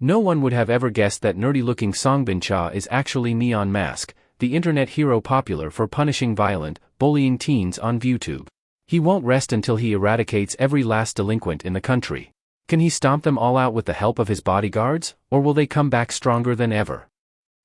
No one would have ever guessed that nerdy-looking Songbin Cha is actually Neon Mask, the internet hero popular for punishing violent, bullying teens on ViewTube. He won't rest until he eradicates every last delinquent in the country. Can he stomp them all out with the help of his bodyguards, or will they come back stronger than ever?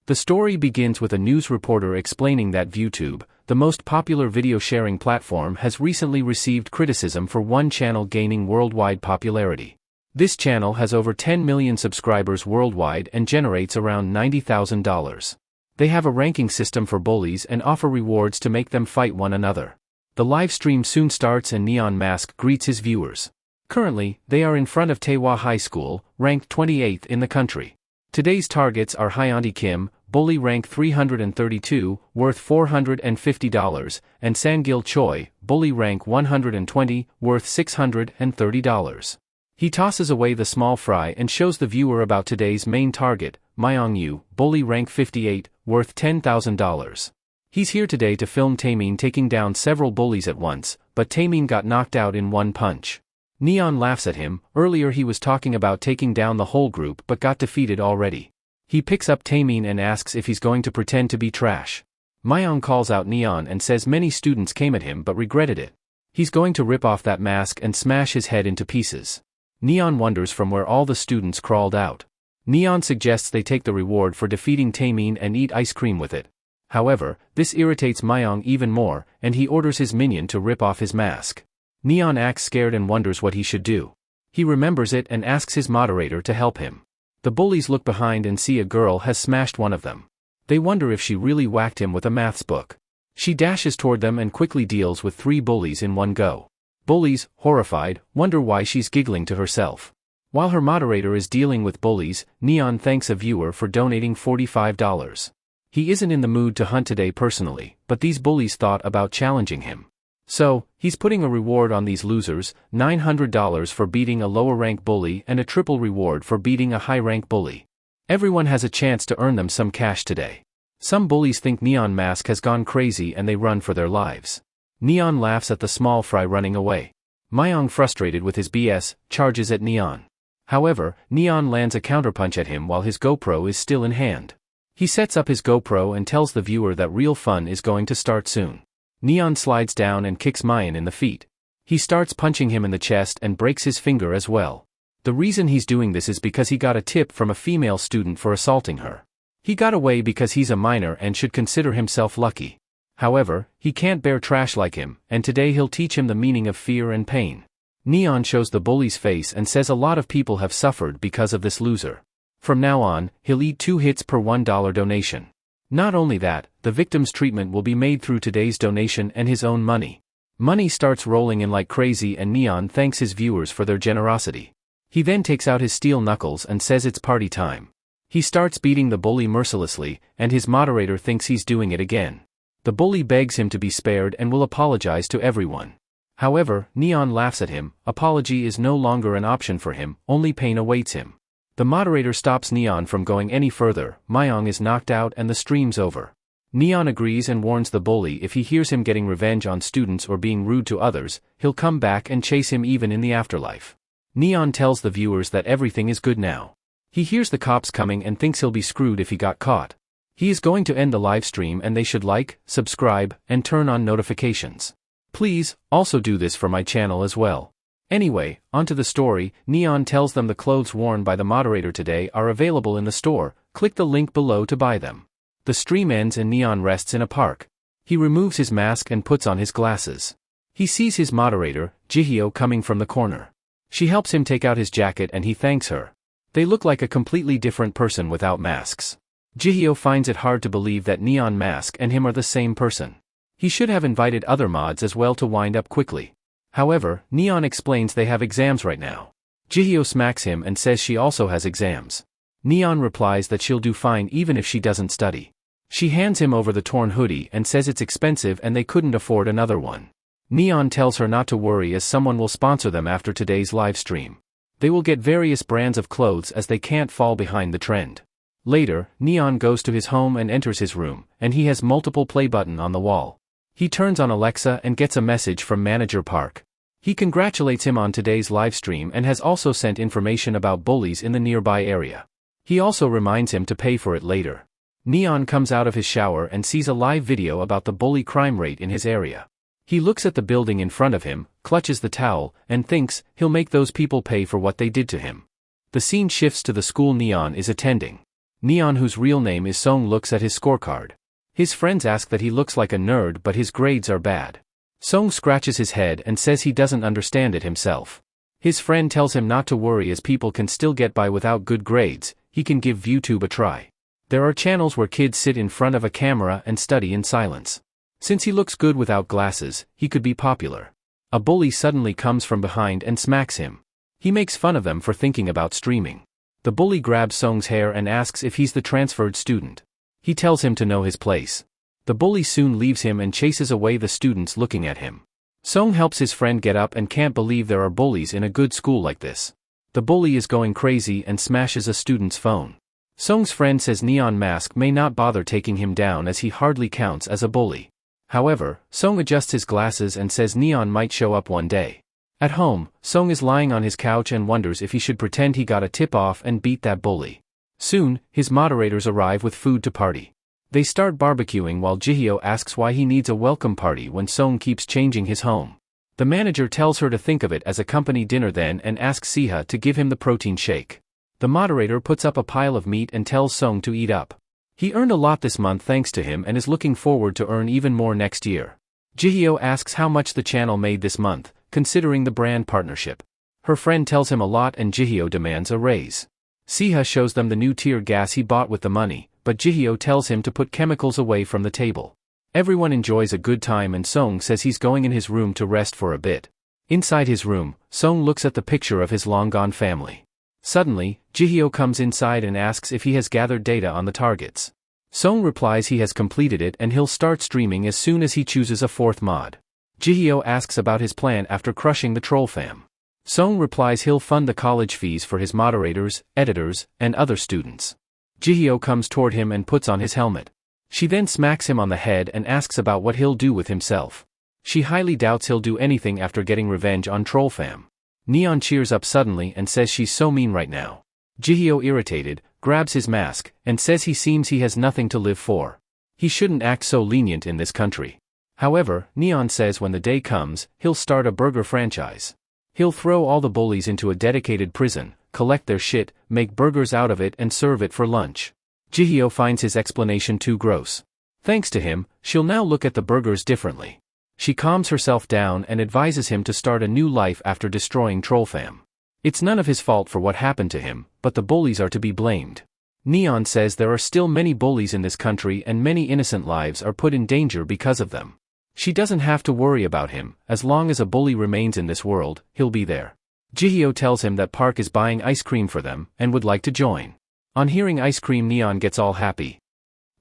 The story begins with a news reporter explaining that ViewTube, the most popular video sharing platform, has recently received criticism for one channel gaining worldwide popularity. This channel has over 10 million subscribers worldwide and generates around $90,000. They have a ranking system for bullies and offer rewards to make them fight one another. The live stream soon starts and Neon Mask greets his viewers. Currently, they are in front of Taehwa High School, ranked 28th in the country. Today's targets are Hyunti Kim, bully rank 332, worth $450, and Sangil Choi, bully rank 120, worth $630. He tosses away the small fry and shows the viewer about today's main target, Myong Yu, bully rank 58, worth $10,000. He's here today to film Taemin taking down several bullies at once, but Taemin got knocked out in one punch. Neon laughs at him. Earlier he was talking about taking down the whole group but got defeated already. He picks up Taemin and asks if he's going to pretend to be trash. Myong calls out Neon and says many students came at him but regretted it. He's going to rip off that mask and smash his head into pieces. Neon wonders from where all the students crawled out. Neon suggests they take the reward for defeating Taemin and eat ice cream with it. However, this irritates Myong even more, and he orders his minion to rip off his mask. Neon acts scared and wonders what he should do. He remembers it and asks his moderator to help him. The bullies look behind and see a girl has smashed one of them. They wonder if she really whacked him with a maths book. She dashes toward them and quickly deals with 3 bullies in one go. Bullies, horrified, wonder why she's giggling to herself. While her moderator is dealing with bullies, Neon thanks a viewer for donating $45. He isn't in the mood to hunt today personally, but these bullies thought about challenging him. So, he's putting a reward on these losers, $900 for beating a lower-rank bully and a triple reward for beating a high-rank bully. Everyone has a chance to earn them some cash today. Some bullies think Neon Mask has gone crazy and they run for their lives. Neon laughs at the small fry running away. Myong, frustrated with his BS, charges at Neon. However, Neon lands a counterpunch at him while his GoPro is still in hand. He sets up his GoPro and tells the viewer that real fun is going to start soon. Neon slides down and kicks Mayan in the feet. He starts punching him in the chest and breaks his finger as well. The reason he's doing this is because he got a tip from a female student for assaulting her. He got away because he's a minor and should consider himself lucky. However, he can't bear trash like him, and today he'll teach him the meaning of fear and pain. Neon shows the bully's face and says a lot of people have suffered because of this loser. From now on, he'll eat 2 hits per $1 donation. Not only that, the victim's treatment will be made through today's donation and his own money. Money starts rolling in like crazy and Neon thanks his viewers for their generosity. He then takes out his steel knuckles and says it's party time. He starts beating the bully mercilessly, and his moderator thinks he's doing it again. The bully begs him to be spared and will apologize to everyone. However, Neon laughs at him. Apology is no longer an option for him, only pain awaits him. The moderator stops Neon from going any further. Myong is knocked out and the stream's over. Neon agrees and warns the bully if he hears him getting revenge on students or being rude to others, he'll come back and chase him even in the afterlife. Neon tells the viewers that everything is good now. He hears the cops coming and thinks he'll be screwed if he got caught. He is going to end the live stream and they should like, subscribe, and turn on notifications. Please, also do this for my channel as well. Anyway, onto the story. Neon tells them the clothes worn by the moderator today are available in the store. Click the link below to buy them. The stream ends and Neon rests in a park. He removes his mask and puts on his glasses. He sees his moderator, Jihyo, coming from the corner. She helps him take out his jacket and he thanks her. They look like a completely different person without masks. Jihyo finds it hard to believe that Neon Mask and him are the same person. He should have invited other mods as well to wind up quickly. However, Neon explains they have exams right now. Jihyo smacks him and says she also has exams. Neon replies that she'll do fine even if she doesn't study. She hands him over the torn hoodie and says it's expensive and they couldn't afford another one. Neon tells her not to worry as someone will sponsor them after today's live stream. They will get various brands of clothes as they can't fall behind the trend. Later, Neon goes to his home and enters his room, and he has multiple play button on the wall. He turns on Alexa and gets a message from Manager Park. He congratulates him on today's livestream and has also sent information about bullies in the nearby area. He also reminds him to pay for it later. Neon comes out of his shower and sees a live video about the bully crime rate in his area. He looks at the building in front of him, clutches the towel, and thinks he'll make those people pay for what they did to him. The scene shifts to the school Neon is attending. Neon, whose real name is Song, looks at his scorecard. His friends ask that he looks like a nerd, but his grades are bad. Song scratches his head and says he doesn't understand it himself. His friend tells him not to worry, as people can still get by without good grades. He can give ViewTube a try. There are channels where kids sit in front of a camera and study in silence. Since he looks good without glasses, he could be popular. A bully suddenly comes from behind and smacks him. He makes fun of them for thinking about streaming. The bully grabs Song's hair and asks if he's the transferred student. He tells him to know his place. The bully soon leaves him and chases away the students looking at him. Song helps his friend get up and can't believe there are bullies in a good school like this. The bully is going crazy and smashes a student's phone. Song's friend says Neon Mask may not bother taking him down as he hardly counts as a bully. However, Song adjusts his glasses and says Neon might show up one day. At home, Song is lying on his couch and wonders if he should pretend he got a tip-off and beat that bully. Soon, his moderators arrive with food to party. They start barbecuing while Jihyo asks why he needs a welcome party when Song keeps changing his home. The manager tells her to think of it as a company dinner then and asks Siha to give him the protein shake. The moderator puts up a pile of meat and tells Song to eat up. He earned a lot this month thanks to him and is looking forward to earn even more next year. Jihyo asks how much the channel made this month, considering the brand partnership. Her friend tells him a lot and Jihyo demands a raise. Siha shows them the new tear gas he bought with the money, but Jihyo tells him to put chemicals away from the table. Everyone enjoys a good time and Song says he's going in his room to rest for a bit. Inside his room, Song looks at the picture of his long-gone family. Suddenly, Jihyo comes inside and asks if he has gathered data on the targets. Song replies he has completed it and he'll start streaming as soon as he chooses a fourth mod. Jihyo asks about his plan after crushing the troll fam. Song replies he'll fund the college fees for his moderators, editors, and other students. Jihyo comes toward him and puts on his helmet. She then smacks him on the head and asks about what he'll do with himself. She highly doubts he'll do anything after getting revenge on troll fam. Neon cheers up suddenly and says she's so mean right now. Jihyo, irritated, grabs his mask and says he seems he has nothing to live for. He shouldn't act so lenient in this country. However, Neon says when the day comes, he'll start a burger franchise. He'll throw all the bullies into a dedicated prison, collect their shit, make burgers out of it and serve it for lunch. Jihyo finds his explanation too gross. Thanks to him, she'll now look at the burgers differently. She calms herself down and advises him to start a new life after destroying Trollfam. It's none of his fault for what happened to him, but the bullies are to be blamed. Neon says there are still many bullies in this country and many innocent lives are put in danger because of them. She doesn't have to worry about him, as long as a bully remains in this world, he'll be there. Jihyo tells him that Park is buying ice cream for them and would like to join. On hearing ice cream, Neon gets all happy.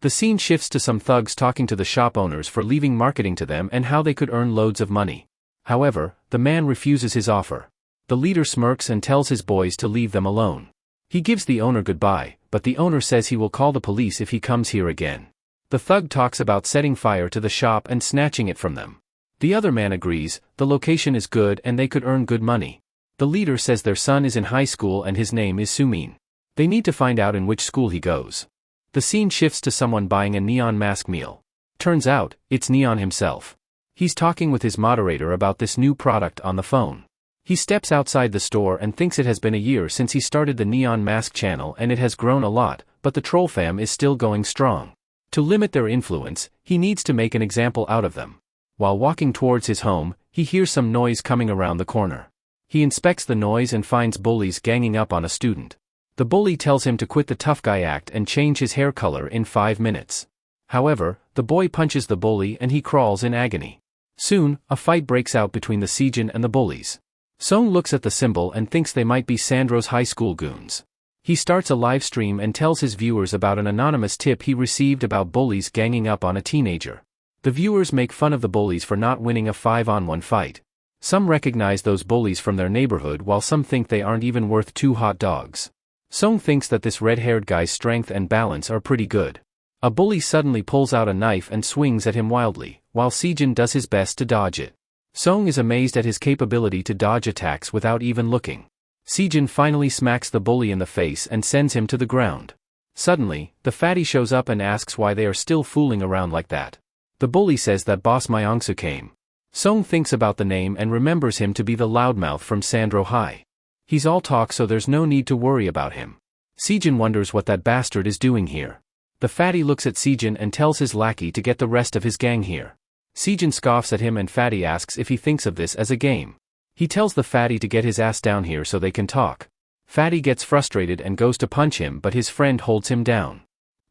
The scene shifts to some thugs talking to the shop owners for leaving marketing to them and how they could earn loads of money. However, the man refuses his offer. The leader smirks and tells his boys to leave them alone. He gives the owner goodbye, but the owner says he will call the police if he comes here again. The thug talks about setting fire to the shop and snatching it from them. The other man agrees, the location is good and they could earn good money. The leader says their son is in high school and his name is Sumin. They need to find out in which school he goes. The scene shifts to someone buying a Neon Mask meal. Turns out, it's Neon himself. He's talking with his moderator about this new product on the phone. He steps outside the store and thinks it has been a year since he started the Neon Mask channel and it has grown a lot, but the troll fam is still going strong. To limit their influence, he needs to make an example out of them. While walking towards his home, he hears some noise coming around the corner. He inspects the noise and finds bullies ganging up on a student. The bully tells him to quit the tough guy act and change his hair color in 5 minutes. However, the boy punches the bully and he crawls in agony. Soon, a fight breaks out between the Sejin and the bullies. Song looks at the symbol and thinks they might be Sandro's high school goons. He starts a live stream and tells his viewers about an anonymous tip he received about bullies ganging up on a teenager. The viewers make fun of the bullies for not winning a 5-on-1 fight. Some recognize those bullies from their neighborhood while some think they aren't even worth 2 hot dogs. Song thinks that this red-haired guy's strength and balance are pretty good. A bully suddenly pulls out a knife and swings at him wildly, while Sejin does his best to dodge it. Song is amazed at his capability to dodge attacks without even looking. Sejin finally smacks the bully in the face and sends him to the ground. Suddenly, the fatty shows up and asks why they are still fooling around like that. The bully says that boss Myongsu came. Song thinks about the name and remembers him to be the loudmouth from Sandro High. He's all talk, so there's no need to worry about him. Sejin wonders what that bastard is doing here. The fatty looks at Sejin and tells his lackey to get the rest of his gang here. Sejin scoffs at him and fatty asks if he thinks of this as a game. He tells the fatty to get his ass down here so they can talk. Fatty gets frustrated and goes to punch him, but his friend holds him down.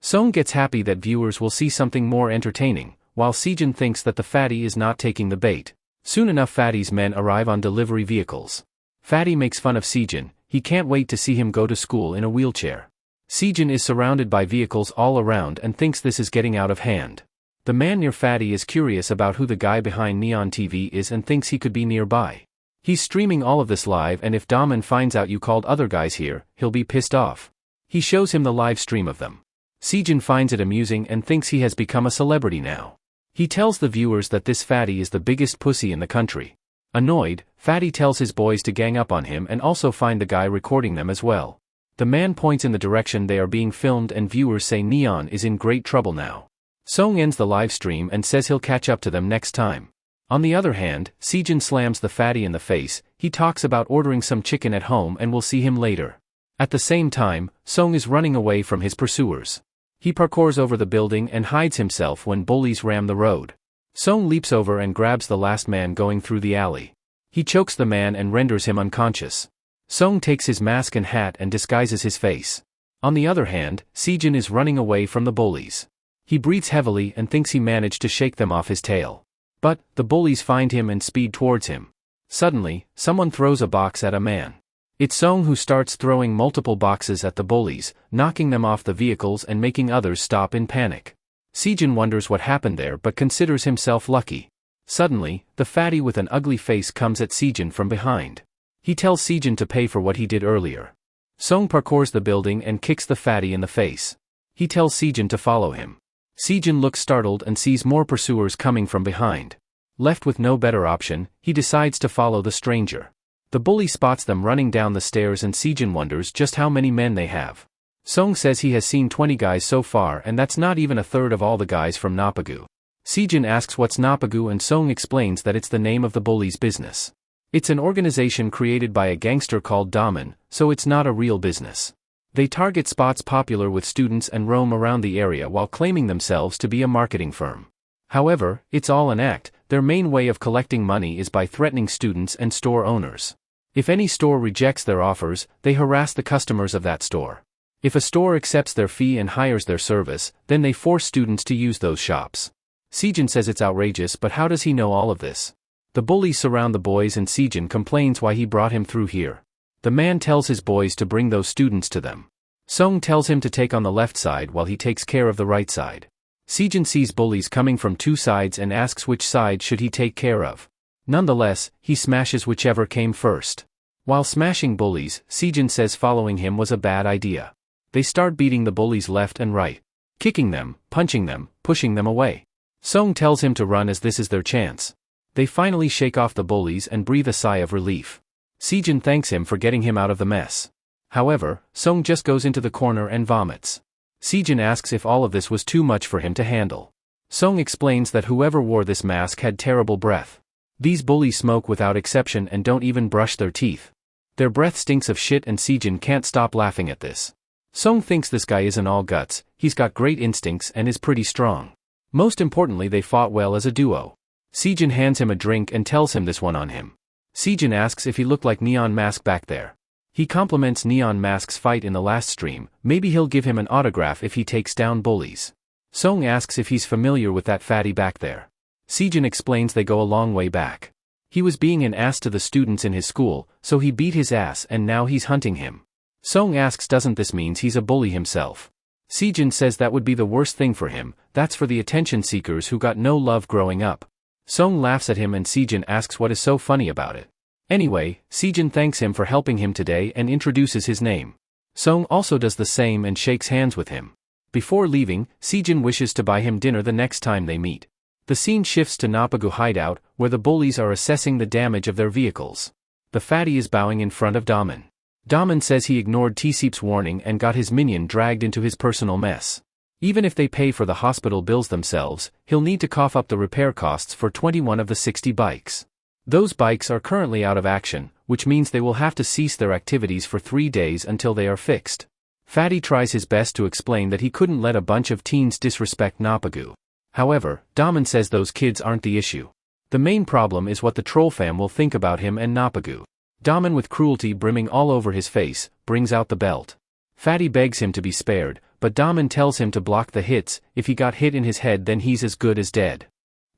Song gets happy that viewers will see something more entertaining, while Sejin thinks that the fatty is not taking the bait. Soon enough, Fatty's men arrive on delivery vehicles. Fatty makes fun of Sejin. He can't wait to see him go to school in a wheelchair. Sejin is surrounded by vehicles all around and thinks this is getting out of hand. The man near Fatty is curious about who the guy behind Neon TV is and thinks he could be nearby. He's streaming all of this live, and if Daman finds out you called other guys here, he'll be pissed off. He shows him the live stream of them. Sejin finds it amusing and thinks he has become a celebrity now. He tells the viewers that this fatty is the biggest pussy in the country. Annoyed, Fatty tells his boys to gang up on him and also find the guy recording them as well. The man points in the direction they are being filmed and viewers say Neon is in great trouble now. Song ends the live stream and says he'll catch up to them next time. On the other hand, Sejin slams the fatty in the face. He talks about ordering some chicken at home and will see him later. At the same time, Song is running away from his pursuers. He parkours over the building and hides himself when bullies ram the road. Song leaps over and grabs the last man going through the alley. He chokes the man and renders him unconscious. Song takes his mask and hat and disguises his face. On the other hand, Sejin is running away from the bullies. He breathes heavily and thinks he managed to shake them off his tail. But, the bullies find him and speed towards him. Suddenly, someone throws a box at a man. It's Song who starts throwing multiple boxes at the bullies, knocking them off the vehicles and making others stop in panic. Sejin wonders what happened there but considers himself lucky. Suddenly, the fatty with an ugly face comes at Sejin from behind. He tells Sejin to pay for what he did earlier. Song parkours the building and kicks the fatty in the face. He tells Sejin to follow him. Sejin looks startled and sees more pursuers coming from behind. Left with no better option, he decides to follow the stranger. The bully spots them running down the stairs and Sejin wonders just how many men they have. Song says he has seen 20 guys so far, and that's not even a third of all the guys from Napagu. Sejin asks what's Napagu and Song explains that it's the name of the bully's business. It's an organization created by a gangster called Daman, so it's not a real business. They target spots popular with students and roam around the area while claiming themselves to be a marketing firm. However, it's all an act. Their main way of collecting money is by threatening students and store owners. If any store rejects their offers, they harass the customers of that store. If a store accepts their fee and hires their service, then they force students to use those shops. Sejin says it's outrageous, but how does he know all of this? The bullies surround the boys and Sejin complains why he brought him through here. The man tells his boys to bring those students to them. Song tells him to take on the left side while he takes care of the right side. Sejin sees bullies coming from two sides and asks which side should he take care of. Nonetheless, he smashes whichever came first. While smashing bullies, Sejin says following him was a bad idea. They start beating the bullies left and right. Kicking them, punching them, pushing them away. Song tells him to run as this is their chance. They finally shake off the bullies and breathe a sigh of relief. Sejin thanks him for getting him out of the mess. However, Song just goes into the corner and vomits. Sejin asks if all of this was too much for him to handle. Song explains that whoever wore this mask had terrible breath. These bullies smoke without exception and don't even brush their teeth. Their breath stinks of shit and Sejin can't stop laughing at this. Song thinks this guy isn't all guts, he's got great instincts and is pretty strong. Most importantly, they fought well as a duo. Sejin hands him a drink and tells him this one on him. Sejin asks if he looked like Neon Mask back there. He compliments Neon Mask's fight in the last stream. Maybe he'll give him an autograph if he takes down bullies. Song asks if he's familiar with that fatty back there. Sejin explains they go a long way back. He was being an ass to the students in his school, so he beat his ass and now he's hunting him. Song asks doesn't this means he's a bully himself? Sejin says that would be the worst thing for him, that's for the attention seekers who got no love growing up. Song laughs at him and Sejin asks what is so funny about it. Anyway, Sejin thanks him for helping him today and introduces his name. Song also does the same and shakes hands with him. Before leaving, Sejin wishes to buy him dinner the next time they meet. The scene shifts to Napagu hideout, where the bullies are assessing the damage of their vehicles. The fatty is bowing in front of Daman. Daman says he ignored T-Seep's warning and got his minion dragged into his personal mess. Even if they pay for the hospital bills themselves, he'll need to cough up the repair costs for 21 of the 60 bikes. Those bikes are currently out of action, which means they will have to cease their activities for 3 days until they are fixed. Fatty tries his best to explain that he couldn't let a bunch of teens disrespect Napagu. However, Daman says those kids aren't the issue. The main problem is what the troll fam will think about him and Napagu. Daman, with cruelty brimming all over his face, brings out the belt. Fatty begs him to be spared, but Daman tells him to block the hits. If he got hit in his head, then he's as good as dead.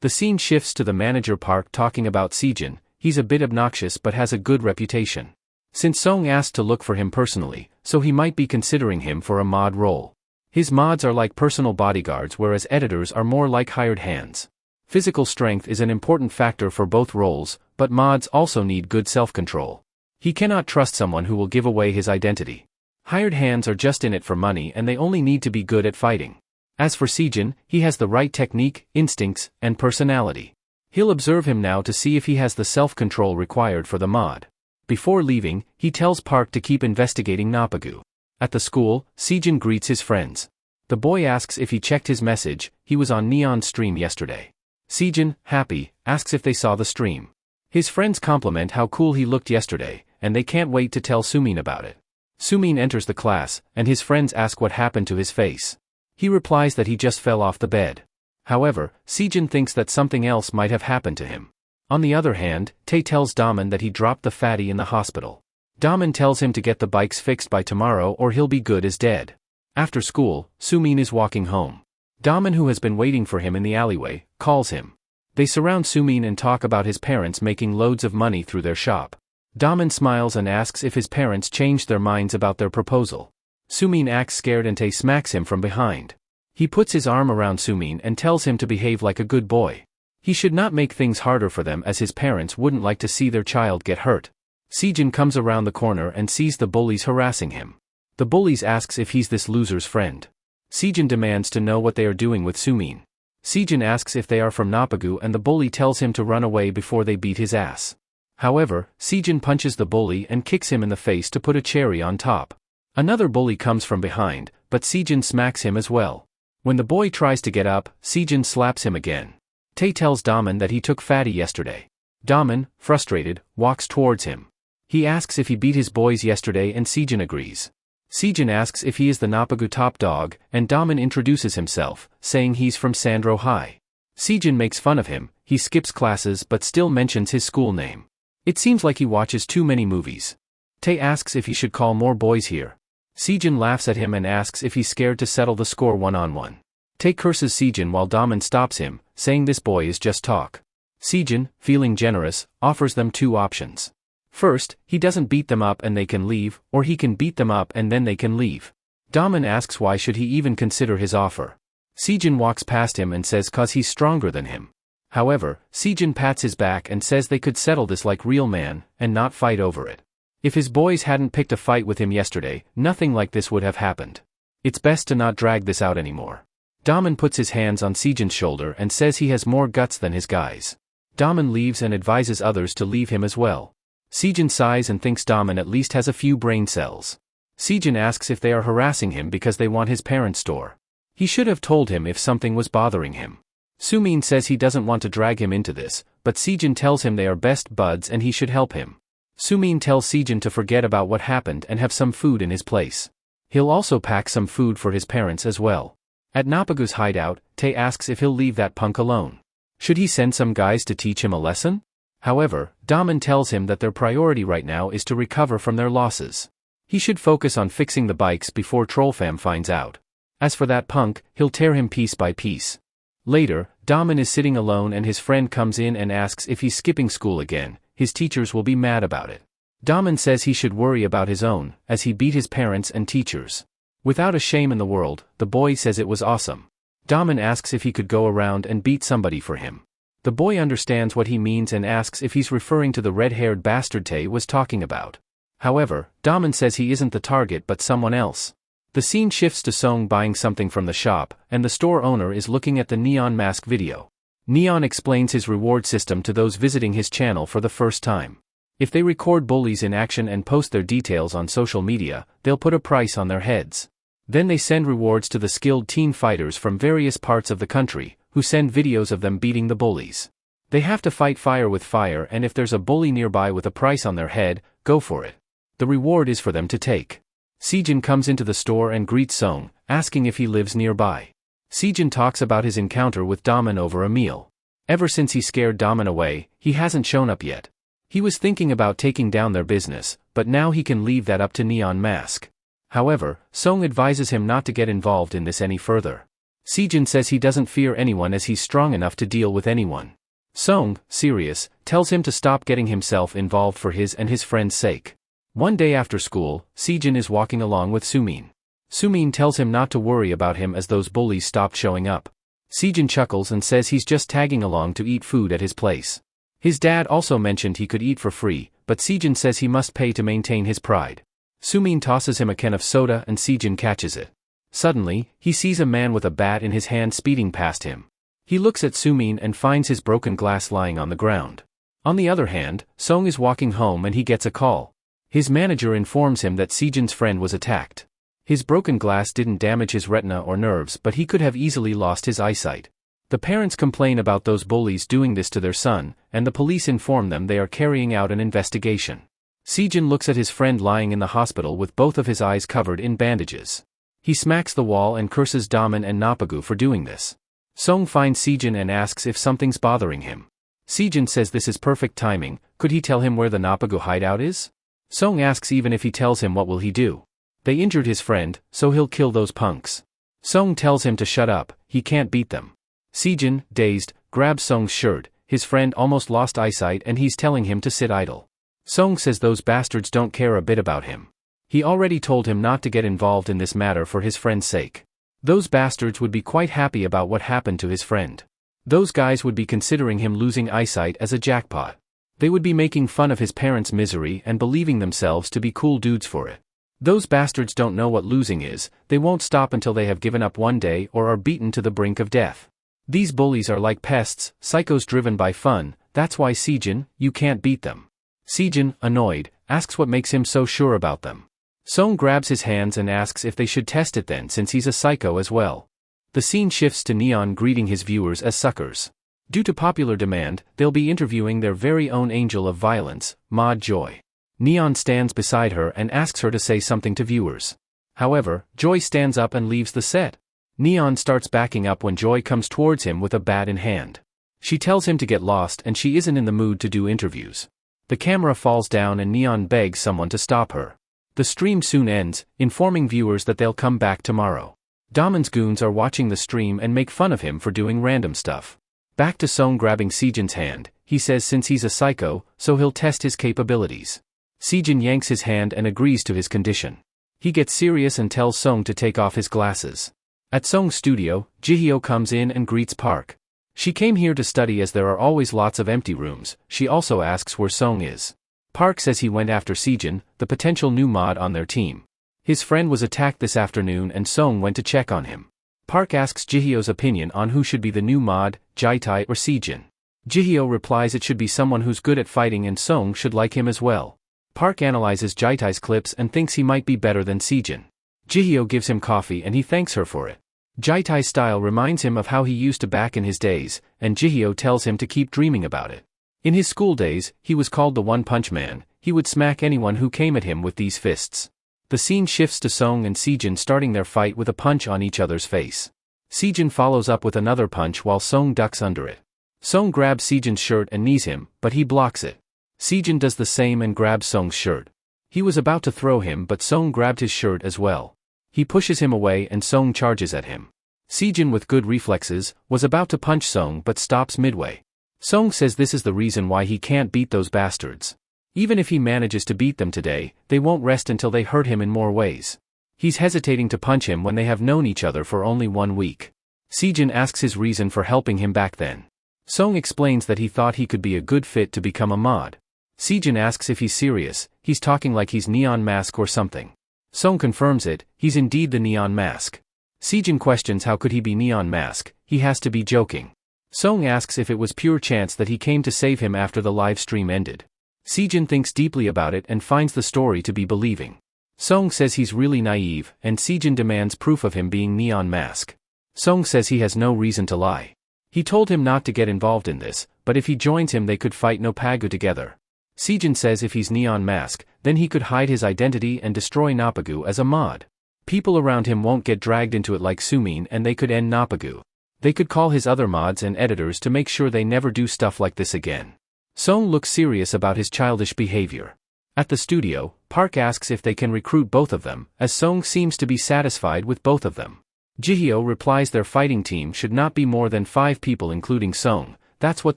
The scene shifts to the manager Park talking about Sejin. He's a bit obnoxious but has a good reputation. Since Song asked to look for him personally, so he might be considering him for a mod role. His mods are like personal bodyguards, whereas editors are more like hired hands. Physical strength is an important factor for both roles, but mods also need good self-control. He cannot trust someone who will give away his identity. Hired hands are just in it for money and they only need to be good at fighting. As for Sejin, he has the right technique, instincts, and personality. He'll observe him now to see if he has the self-control required for the mod. Before leaving, he tells Park to keep investigating Napagu. At the school, Sejin greets his friends. The boy asks if he checked his message. He was on Neon's stream yesterday. Sejin, happy, asks if they saw the stream. His friends compliment how cool he looked yesterday, and they can't wait to tell Sumin about it. Sumin enters the class, and his friends ask what happened to his face. He replies that he just fell off the bed. However, Sejin thinks that something else might have happened to him. On the other hand, Tae tells Daman that he dropped the fatty in the hospital. Daman tells him to get the bikes fixed by tomorrow or he'll be good as dead. After school, Sumin is walking home. Daman, who has been waiting for him in the alleyway, calls him. They surround Sumin and talk about his parents making loads of money through their shop. Daman smiles and asks if his parents changed their minds about their proposal. Sumin acts scared and Tae smacks him from behind. He puts his arm around Sumin and tells him to behave like a good boy. He should not make things harder for them, as his parents wouldn't like to see their child get hurt. Sejin comes around the corner and sees the bullies harassing him. The bullies asks if he's this loser's friend. Sejin demands to know what they are doing with Sumin. Sejin asks if they are from Napagu and the bully tells him to run away before they beat his ass. However, Sejin punches the bully and kicks him in the face to put a cherry on top. Another bully comes from behind, but Sejin smacks him as well. When the boy tries to get up, Sejin slaps him again. Tae tells Daman that he took fatty yesterday. Daman, frustrated, walks towards him. He asks if he beat his boys yesterday and Sejin agrees. Sejin asks if he is the Napagu top dog, and Daman introduces himself, saying he's from Sandro High. Sejin makes fun of him. He skips classes but still mentions his school name. It seems like he watches too many movies. Tae asks if he should call more boys here. Sejin laughs at him and asks if he's scared to settle the score one-on-one. Tae curses Sejin while Daman stops him, saying this boy is just talk. Sejin, feeling generous, offers them 2 options. First, he doesn't beat them up and they can leave, or he can beat them up and then they can leave. Daman asks why should he even consider his offer. Sejin walks past him and says cause he's stronger than him. However, Sejin pats his back and says they could settle this like real man, and not fight over it. If his boys hadn't picked a fight with him yesterday, nothing like this would have happened. It's best to not drag this out anymore. Daman puts his hands on Sejin's shoulder and says he has more guts than his guys. Daman leaves and advises others to leave him as well. Sejin sighs and thinks Daman at least has a few brain cells. Sejin asks if they are harassing him because they want his parents' store. He should have told him if something was bothering him. Sumin says he doesn't want to drag him into this, but Sejin tells him they are best buds and he should help him. Sumin tells Sejin to forget about what happened and have some food in his place. He'll also pack some food for his parents as well. At Napagu's hideout, Tae asks if he'll leave that punk alone. Should he send some guys to teach him a lesson? However, Daman tells him that their priority right now is to recover from their losses. He should focus on fixing the bikes before Trollfam finds out. As for that punk, he'll tear him piece by piece. Later, Daman is sitting alone and his friend comes in and asks if he's skipping school again. His teachers will be mad about it. Daman says he should worry about his own, as he beat his parents and teachers. Without a shame in the world, the boy says it was awesome. Daman asks if he could go around and beat somebody for him. The boy understands what he means and asks if he's referring to the red-haired bastard Tae was talking about. However, Daman says he isn't the target but someone else. The scene shifts to Song buying something from the shop, and the store owner is looking at the Neon Mask video. Neon explains his reward system to those visiting his channel for the first time. If they record bullies in action and post their details on social media, they'll put a price on their heads. Then they send rewards to the skilled teen fighters from various parts of the country, who send videos of them beating the bullies. They have to fight fire with fire, and if there's a bully nearby with a price on their head, go for it. The reward is for them to take. Sejin comes into the store and greets Song, asking if he lives nearby. Sejin talks about his encounter with Daman over a meal. Ever since he scared Daman away, he hasn't shown up yet. He was thinking about taking down their business, but now he can leave that up to Neon Mask. However, Song advises him not to get involved in this any further. Sejin says he doesn't fear anyone as he's strong enough to deal with anyone. Song, serious, tells him to stop getting himself involved for his and his friend's sake. One day after school, Sejin is walking along with Sumin. Sumin tells him not to worry about him as those bullies stopped showing up. Sejin chuckles and says he's just tagging along to eat food at his place. His dad also mentioned he could eat for free, but Sejin says he must pay to maintain his pride. Sumin tosses him a can of soda and Sejin catches it. Suddenly, he sees a man with a bat in his hand speeding past him. He looks at Sumin and finds his broken glass lying on the ground. On the other hand, Song is walking home and he gets a call. His manager informs him that Sejin's friend was attacked. His broken glass didn't damage his retina or nerves, but he could have easily lost his eyesight. The parents complain about those bullies doing this to their son, and the police inform them they are carrying out an investigation. Sejin looks at his friend lying in the hospital with both of his eyes covered in bandages. He smacks the wall and curses Daman and Napagu for doing this. Song finds Sejin and asks if something's bothering him. Sejin says this is perfect timing. Could he tell him where the Napagu hideout is? Song asks even if he tells him what will he do. They injured his friend, so he'll kill those punks. Song tells him to shut up, he can't beat them. Sejin, dazed, grabs Song's shirt. His friend almost lost eyesight and he's telling him to sit idle. Song says those bastards don't care a bit about him. He already told him not to get involved in this matter for his friend's sake. Those bastards would be quite happy about what happened to his friend. Those guys would be considering him losing eyesight as a jackpot. They would be making fun of his parents' misery and believing themselves to be cool dudes for it. Those bastards don't know what losing is. They won't stop until they have given up one day or are beaten to the brink of death. These bullies are like pests, psychos driven by fun. That's why Sejin, you can't beat them. Sejin, annoyed, asks what makes him so sure about them. Song grabs his hands and asks if they should test it then since he's a psycho as well. The scene shifts to Neon greeting his viewers as suckers. Due to popular demand, they'll be interviewing their very own angel of violence, Maud Joy. Neon stands beside her and asks her to say something to viewers. However, Joy stands up and leaves the set. Neon starts backing up when Joy comes towards him with a bat in hand. She tells him to get lost and she isn't in the mood to do interviews. The camera falls down and Neon begs someone to stop her. The stream soon ends, informing viewers that they'll come back tomorrow. Damon's goons are watching the stream and make fun of him for doing random stuff. Back to Song grabbing Sejin's hand. He says since he's a psycho, so he'll test his capabilities. Sejin yanks his hand and agrees to his condition. He gets serious and tells Song to take off his glasses. At Song's studio, Jihyo comes in and greets Park. She came here to study as there are always lots of empty rooms. She also asks where Song is. Park says he went after Sejin, the potential new mod on their team. His friend was attacked this afternoon and Song went to check on him. Park asks Jihyo's opinion on who should be the new mod, Jaitai or Sejin. Jihyo replies it should be someone who's good at fighting and Song should like him as well. Park analyzes Jaitai's clips and thinks he might be better than Sejin. Jihyo gives him coffee and he thanks her for it. Jaitai's style reminds him of how he used to back in his days, and Jihyo tells him to keep dreaming about it. In his school days, he was called the One-Punch Man. He would smack anyone who came at him with these fists. The scene shifts to Song and Sejin starting their fight with a punch on each other's face. Sejin follows up with another punch while Song ducks under it. Song grabs Sejin's shirt and knees him, but he blocks it. Sejin does the same and grabs Song's shirt. He was about to throw him but Song grabbed his shirt as well. He pushes him away and Song charges at him. Sejin with good reflexes, was about to punch Song but stops midway. Song says this is the reason why he can't beat those bastards. Even if he manages to beat them today, they won't rest until they hurt him in more ways. He's hesitating to punch him when they have known each other for only 1 week. Sejin asks his reason for helping him back then. Song explains that he thought he could be a good fit to become a mod. Sejin asks if he's serious. He's talking like he's Neon Mask or something. Song confirms it, he's indeed the Neon Mask. Sejin questions how could he be Neon Mask, he has to be joking. Song asks if it was pure chance that he came to save him after the live stream ended. Sejin thinks deeply about it and finds the story to be believing. Song says he's really naive, and Sejin demands proof of him being Neon Mask. Song says he has no reason to lie. He told him not to get involved in this, but if he joins him they could fight Nopagu together. Sejin says if he's Neon Mask, then he could hide his identity and destroy Nopagu as a mod. People around him won't get dragged into it like Sumin, and they could end Nopagu. They could call his other mods and editors to make sure they never do stuff like this again. Song looks serious about his childish behavior. At the studio, Park asks if they can recruit both of them, as Song seems to be satisfied with both of them. Jihyo replies their fighting team should not be more than 5 people including Song, that's what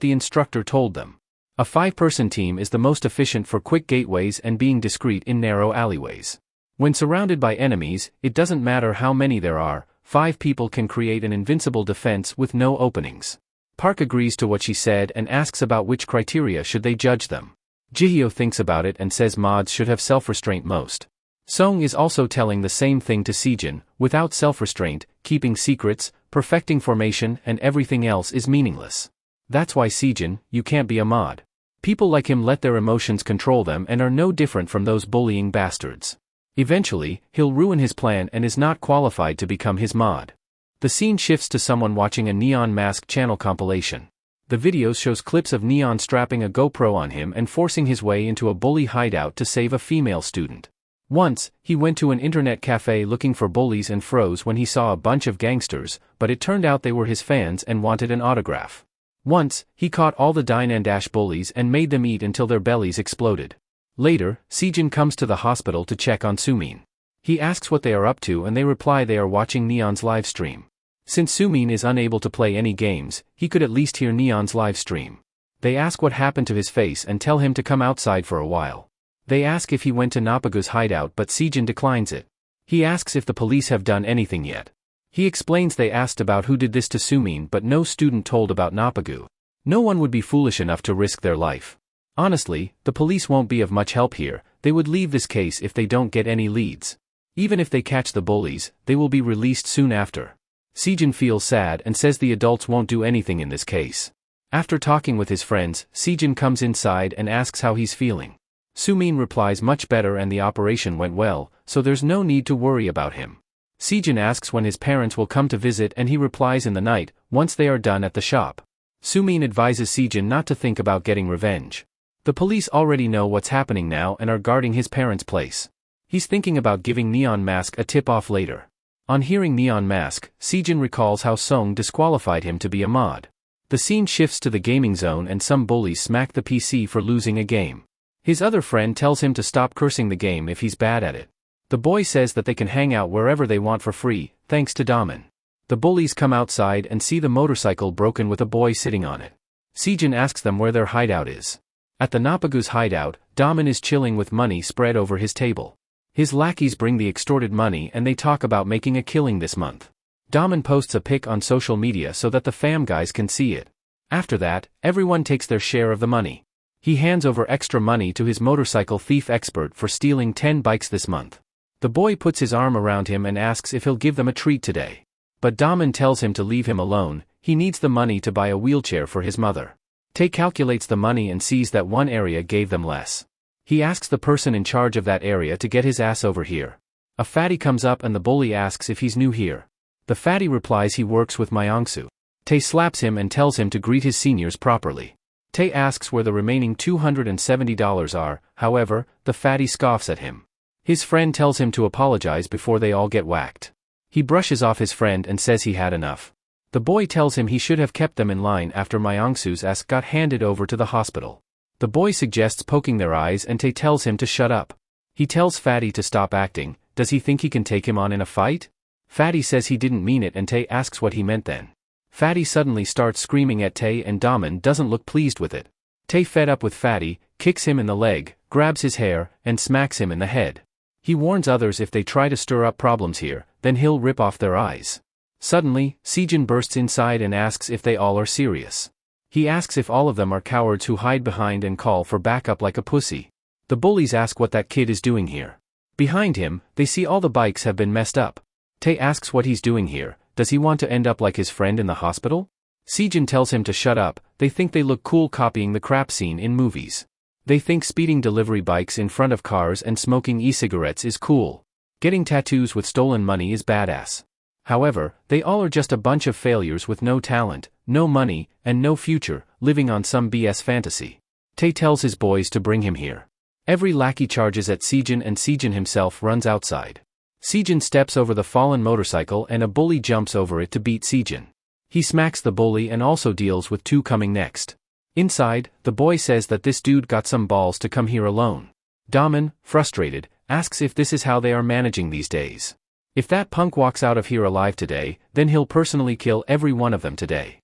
the instructor told them. A 5-person team is the most efficient for quick gateways and being discreet in narrow alleyways. When surrounded by enemies, it doesn't matter how many there are, 5 people can create an invincible defense with no openings. Park agrees to what she said and asks about which criteria should they judge them. Jihyo thinks about it and says mods should have self-restraint most. Song is also telling the same thing to Sejin, without self-restraint, keeping secrets, perfecting formation and everything else is meaningless. That's why Sejin, you can't be a mod. People like him let their emotions control them and are no different from those bullying bastards. Eventually, he'll ruin his plan and is not qualified to become his mod. The scene shifts to someone watching a Neon Mask channel compilation. The video shows clips of Neon strapping a GoPro on him and forcing his way into a bully hideout to save a female student. Once, he went to an internet cafe looking for bullies and froze when he saw a bunch of gangsters, but it turned out they were his fans and wanted an autograph. Once, he caught all the Dine and Dash bullies and made them eat until their bellies exploded. Later, Sejin comes to the hospital to check on Sumin. He asks what they are up to and they reply they are watching Neon's live stream. Since Sumin is unable to play any games, he could at least hear Neon's live stream. They ask what happened to his face and tell him to come outside for a while. They ask if he went to Nopagu's hideout but Sejin declines it. He asks if the police have done anything yet. He explains they asked about who did this to Sumin but no student told about Nopagu. No one would be foolish enough to risk their life. Honestly, the police won't be of much help here, they would leave this case if they don't get any leads. Even if they catch the bullies, they will be released soon after. Sejin feels sad and says the adults won't do anything in this case. After talking with his friends, Sejin comes inside and asks how he's feeling. Sumin replies much better and the operation went well, so there's no need to worry about him. Sejin asks when his parents will come to visit and he replies in the night, once they are done at the shop. Sumin advises Sejin not to think about getting revenge. The police already know what's happening now and are guarding his parents' place. He's thinking about giving Neon Mask a tip-off later. On hearing Neon Mask, Sejin recalls how Song disqualified him to be a mod. The scene shifts to the gaming zone and some bullies smack the PC for losing a game. His other friend tells him to stop cursing the game if he's bad at it. The boy says that they can hang out wherever they want for free, thanks to Daman. The bullies come outside and see the motorcycle broken with a boy sitting on it. Sejin asks them where their hideout is. At the Nopagu's hideout, Daman is chilling with money spread over his table. His lackeys bring the extorted money and they talk about making a killing this month. Daman posts a pic on social media so that the fam guys can see it. After that, everyone takes their share of the money. He hands over extra money to his motorcycle thief expert for stealing 10 bikes this month. The boy puts his arm around him and asks if he'll give them a treat today. But Daman tells him to leave him alone, he needs the money to buy a wheelchair for his mother. Tae calculates the money and sees that one area gave them less. He asks the person in charge of that area to get his ass over here. A fatty comes up and the bully asks if he's new here. The fatty replies he works with Myongsu. Tae slaps him and tells him to greet his seniors properly. Tae asks where the remaining $270 are, however, the fatty scoffs at him. His friend tells him to apologize before they all get whacked. He brushes off his friend and says he had enough. The boy tells him he should have kept them in line after Myongsu's ass got handed over to the hospital. The boy suggests poking their eyes and Tae tells him to shut up. He tells Fatty to stop acting. Does he think he can take him on in a fight? Fatty says he didn't mean it and Tae asks what he meant then. Fatty suddenly starts screaming at Tae and Daman doesn't look pleased with it. Tae, fed up with Fatty, kicks him in the leg, grabs his hair, and smacks him in the head. He warns others if they try to stir up problems here, then he'll rip off their eyes. Suddenly, Sejin bursts inside and asks if they all are serious. He asks if all of them are cowards who hide behind and call for backup like a pussy. The bullies ask what that kid is doing here. Behind him, they see all the bikes have been messed up. Tae asks what he's doing here. Does he want to end up like his friend in the hospital? Sejin tells him to shut up. They think they look cool copying the crap scene in movies. They think speeding delivery bikes in front of cars and smoking e-cigarettes is cool. Getting tattoos with stolen money is badass. However, they all are just a bunch of failures with no talent, no money, and no future, living on some BS fantasy. Tae tells his boys to bring him here. Every lackey charges at Sejin and Sejin himself runs outside. Sejin steps over the fallen motorcycle and a bully jumps over it to beat Sejin. He smacks the bully and also deals with two coming next. Inside, the boy says that this dude got some balls to come here alone. Daman, frustrated, asks if this is how they are managing these days. If that punk walks out of here alive today, then he'll personally kill every one of them today.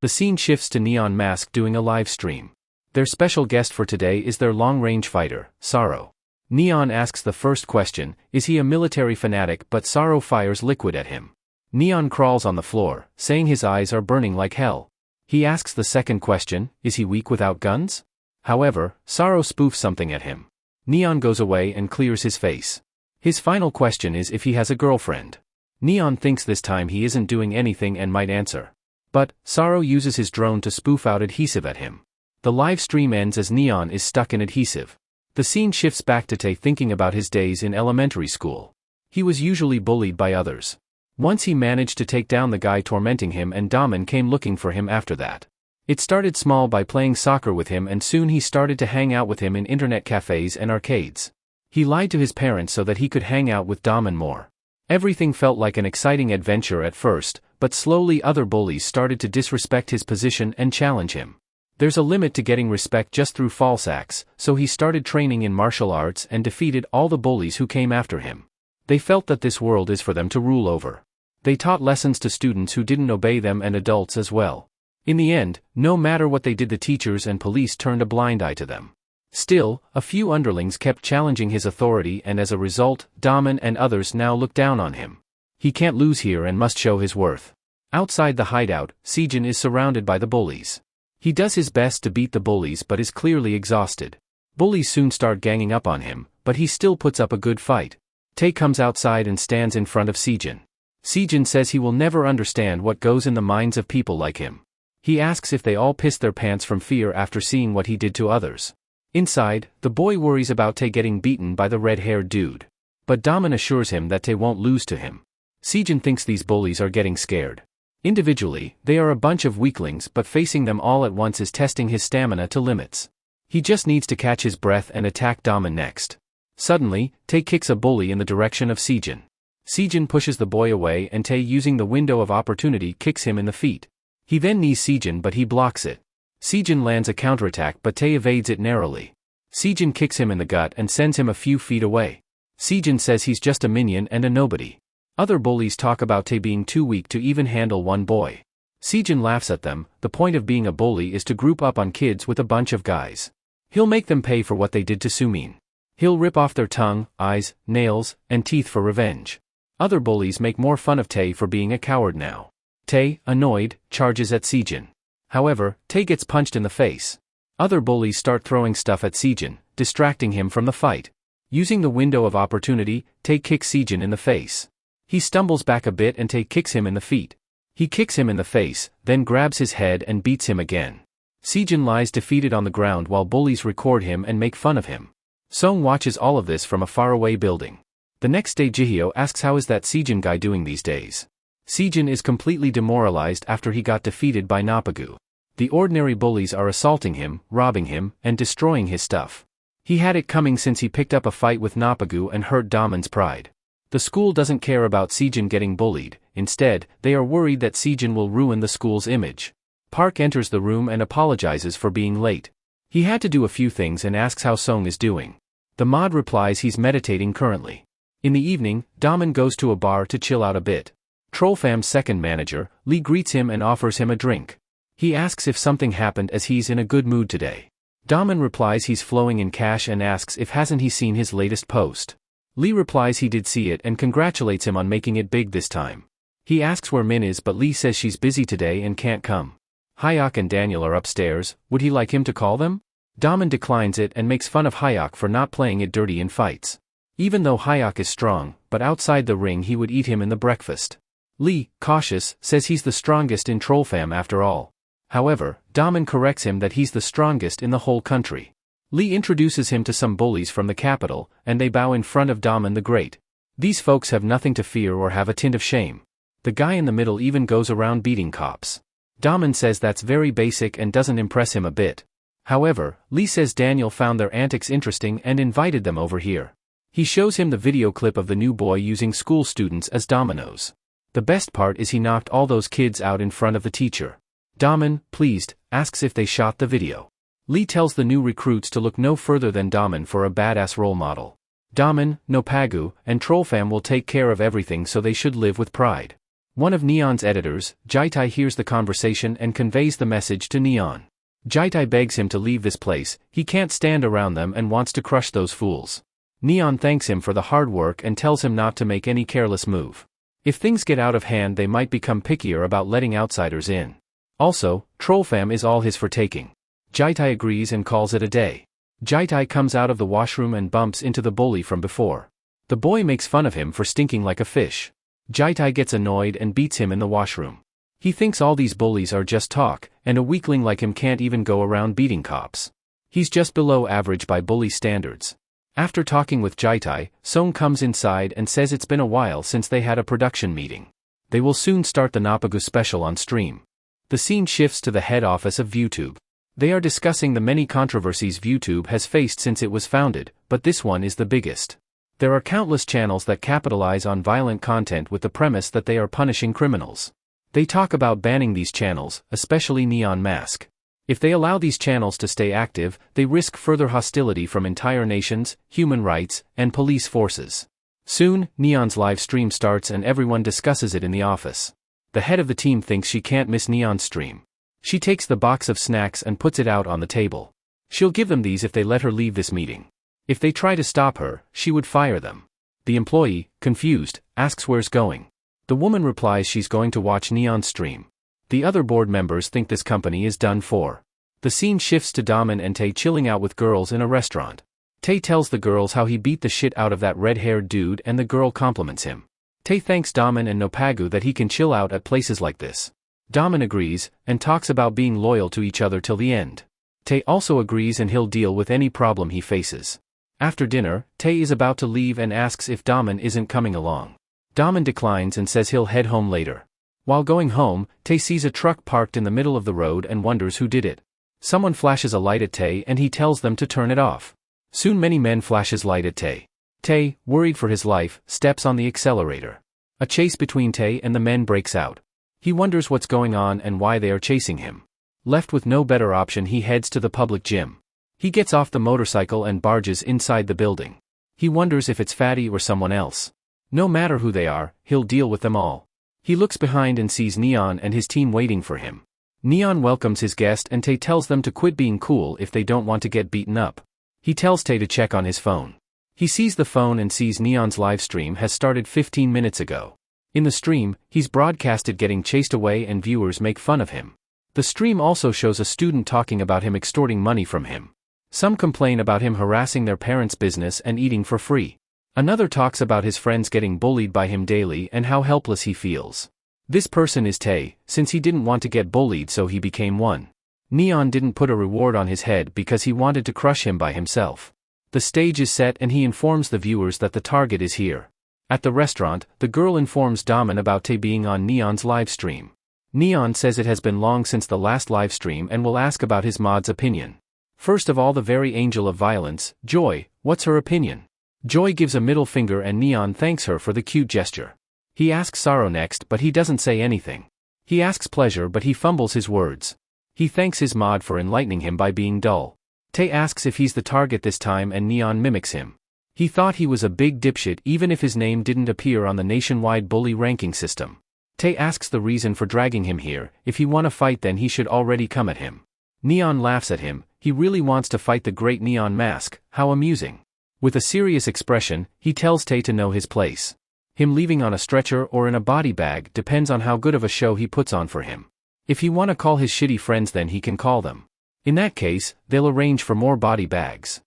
The scene shifts to Neon Mask doing a live stream. Their special guest for today is their long-range fighter, Saro. Neon asks the first question, is he a military fanatic, but Saro fires liquid at him. Neon crawls on the floor, saying his eyes are burning like hell. He asks the second question, is he weak without guns? However, Saro spoofs something at him. Neon goes away and clears his face. His final question is if he has a girlfriend. Neon thinks this time he isn't doing anything and might answer. But, Saro uses his drone to spoof out adhesive at him. The live stream ends as Neon is stuck in adhesive. The scene shifts back to Tae thinking about his days in elementary school. He was usually bullied by others. Once he managed to take down the guy tormenting him and Daman came looking for him after that. It started small by playing soccer with him and soon he started to hang out with him in internet cafes and arcades. He lied to his parents so that he could hang out with Daman more. Everything felt like an exciting adventure at first, but slowly other bullies started to disrespect his position and challenge him. There's a limit to getting respect just through false acts, so he started training in martial arts and defeated all the bullies who came after him. They felt that this world is for them to rule over. They taught lessons to students who didn't obey them and adults as well. In the end, no matter what they did, the teachers and police turned a blind eye to them. Still, a few underlings kept challenging his authority and as a result, Daman and others now look down on him. He can't lose here and must show his worth. Outside the hideout, Sejin is surrounded by the bullies. He does his best to beat the bullies but is clearly exhausted. Bullies soon start ganging up on him, but he still puts up a good fight. Tae comes outside and stands in front of Sejin. Sejin says he will never understand what goes in the minds of people like him. He asks if they all pissed their pants from fear after seeing what he did to others. Inside, the boy worries about Tae getting beaten by the red-haired dude. But Daman assures him that Tae won't lose to him. Sejin thinks these bullies are getting scared. Individually, they are a bunch of weaklings but facing them all at once is testing his stamina to limits. He just needs to catch his breath and attack Daman next. Suddenly, Tae kicks a bully in the direction of Sejin. Sejin pushes the boy away and Tae using the window of opportunity kicks him in the feet. He then knees Sejin but he blocks it. Sejin lands a counterattack but Tae evades it narrowly. Sejin kicks him in the gut and sends him a few feet away. Sejin says he's just a minion and a nobody. Other bullies talk about Tae being too weak to even handle one boy. Sejin laughs at them. The point of being a bully is to group up on kids with a bunch of guys. He'll make them pay for what they did to Sumin. He'll rip off their tongue, eyes, nails, and teeth for revenge. Other bullies make more fun of Tae for being a coward now. Tae, annoyed, charges at Sejin. However, Tae gets punched in the face. Other bullies start throwing stuff at Sejin, distracting him from the fight. Using the window of opportunity, Tae kicks Sejin in the face. He stumbles back a bit and Tae kicks him in the feet. He kicks him in the face, then grabs his head and beats him again. Sejin lies defeated on the ground while bullies record him and make fun of him. Song watches all of this from a faraway building. The next day Jihyo asks how is that Sejin guy doing these days. Sejin is completely demoralized after he got defeated by Napagu. The ordinary bullies are assaulting him, robbing him, and destroying his stuff. He had it coming since he picked up a fight with Napagu and hurt Daman's pride. The school doesn't care about Sejin getting bullied, instead, they are worried that Sejin will ruin the school's image. Park enters the room and apologizes for being late. He had to do a few things and asks how Song is doing. The mod replies he's meditating currently. In the evening, Daman goes to a bar to chill out a bit. Trollfam's second manager, Lee greets him and offers him a drink. He asks if something happened as he's in a good mood today. Daman replies he's flowing in cash and asks if hasn't he seen his latest post. Lee replies he did see it and congratulates him on making it big this time. He asks where Min is but Lee says she's busy today and can't come. Hyuk and Daniel are upstairs, would he like him to call them? Daman declines it and makes fun of Hyuk for not playing it dirty in fights. Even though Hyuk is strong, but outside the ring he would eat him in the breakfast. Lee, cautious, says he's the strongest in Trollfam after all. However, Daman corrects him that he's the strongest in the whole country. Lee introduces him to some bullies from the capital, and they bow in front of Daman the Great. These folks have nothing to fear or have a tint of shame. The guy in the middle even goes around beating cops. Daman says that's very basic and doesn't impress him a bit. However, Lee says Daniel found their antics interesting and invited them over here. He shows him the video clip of the new boy using school students as dominoes. The best part is he knocked all those kids out in front of the teacher. Daman, pleased, asks if they shot the video. Lee tells the new recruits to look no further than Daman for a badass role model. Daman, Nopagu, and Trollfam will take care of everything, so they should live with pride. One of Neon's editors, Jaitai, hears the conversation and conveys the message to Neon. Jaitai begs him to leave this place, he can't stand around them and wants to crush those fools. Neon thanks him for the hard work and tells him not to make any careless move. If things get out of hand, they might become pickier about letting outsiders in. Also, Trollfam is all his for taking. Jaitai agrees and calls it a day. Jaitai comes out of the washroom and bumps into the bully from before. The boy makes fun of him for stinking like a fish. Jaitai gets annoyed and beats him in the washroom. He thinks all these bullies are just talk, and a weakling like him can't even go around beating cops. He's just below average by bully standards. After talking with Jaitai, Song comes inside and says it's been a while since they had a production meeting. They will soon start the Nopagu special on stream. The scene shifts to the head office of ViewTube. They are discussing the many controversies ViewTube has faced since it was founded, but this one is the biggest. There are countless channels that capitalize on violent content with the premise that they are punishing criminals. They talk about banning these channels, especially Neon Mask. If they allow these channels to stay active, they risk further hostility from entire nations, human rights, and police forces. Soon, Neon's live stream starts and everyone discusses it in the office. The head of the team thinks she can't miss Neon's stream. She takes the box of snacks and puts it out on the table. She'll give them these if they let her leave this meeting. If they try to stop her, she would fire them. The employee, confused, asks where's going. The woman replies she's going to watch Neon's stream. The other board members think this company is done for. The scene shifts to Daman and Tae chilling out with girls in a restaurant. Tae tells the girls how he beat the shit out of that red-haired dude and the girl compliments him. Tae thanks Daman and Nopagu that he can chill out at places like this. Daman agrees, and talks about being loyal to each other till the end. Tae also agrees and he'll deal with any problem he faces. After dinner, Tae is about to leave and asks if Daman isn't coming along. Daman declines and says he'll head home later. While going home, Tae sees a truck parked in the middle of the road and wonders who did it. Someone flashes a light at Tae and he tells them to turn it off. Soon many men flashes light at Tae. Tae, worried for his life, steps on the accelerator. A chase between Tae and the men breaks out. He wonders what's going on and why they are chasing him. Left with no better option, he heads to the public gym. He gets off the motorcycle and barges inside the building. He wonders if it's Fatty or someone else. No matter who they are, he'll deal with them all. He looks behind and sees Neon and his team waiting for him. Neon welcomes his guest and Tae tells them to quit being cool if they don't want to get beaten up. He tells Tae to check on his phone. He sees the phone and sees Neon's live stream has started 15 minutes ago. In the stream, he's broadcasted getting chased away and viewers make fun of him. The stream also shows a student talking about him extorting money from him. Some complain about him harassing their parents' business and eating for free. Another talks about his friends getting bullied by him daily and how helpless he feels. This person is Tae, since he didn't want to get bullied so he became one. Neon didn't put a reward on his head because he wanted to crush him by himself. The stage is set and he informs the viewers that the target is here. At the restaurant, the girl informs Daman about Tae being on Neon's live stream. Neon says it has been long since the last live stream and will ask about his mod's opinion. First of all, the very angel of violence, Joy, what's her opinion? Joy gives a middle finger and Neon thanks her for the cute gesture. He asks Sorrow next but he doesn't say anything. He asks Pleasure but he fumbles his words. He thanks his mod for enlightening him by being dull. Tae asks if he's the target this time and Neon mimics him. He thought he was a big dipshit even if his name didn't appear on the nationwide bully ranking system. Tae asks the reason for dragging him here. If he want to fight then he should already come at him. Neon laughs at him. He really wants to fight the great Neon Mask, how amusing. With a serious expression, he tells Tae to know his place. Him leaving on a stretcher or in a body bag depends on how good of a show he puts on for him. If he want to call his shitty friends then he can call them. In that case, they'll arrange for more body bags.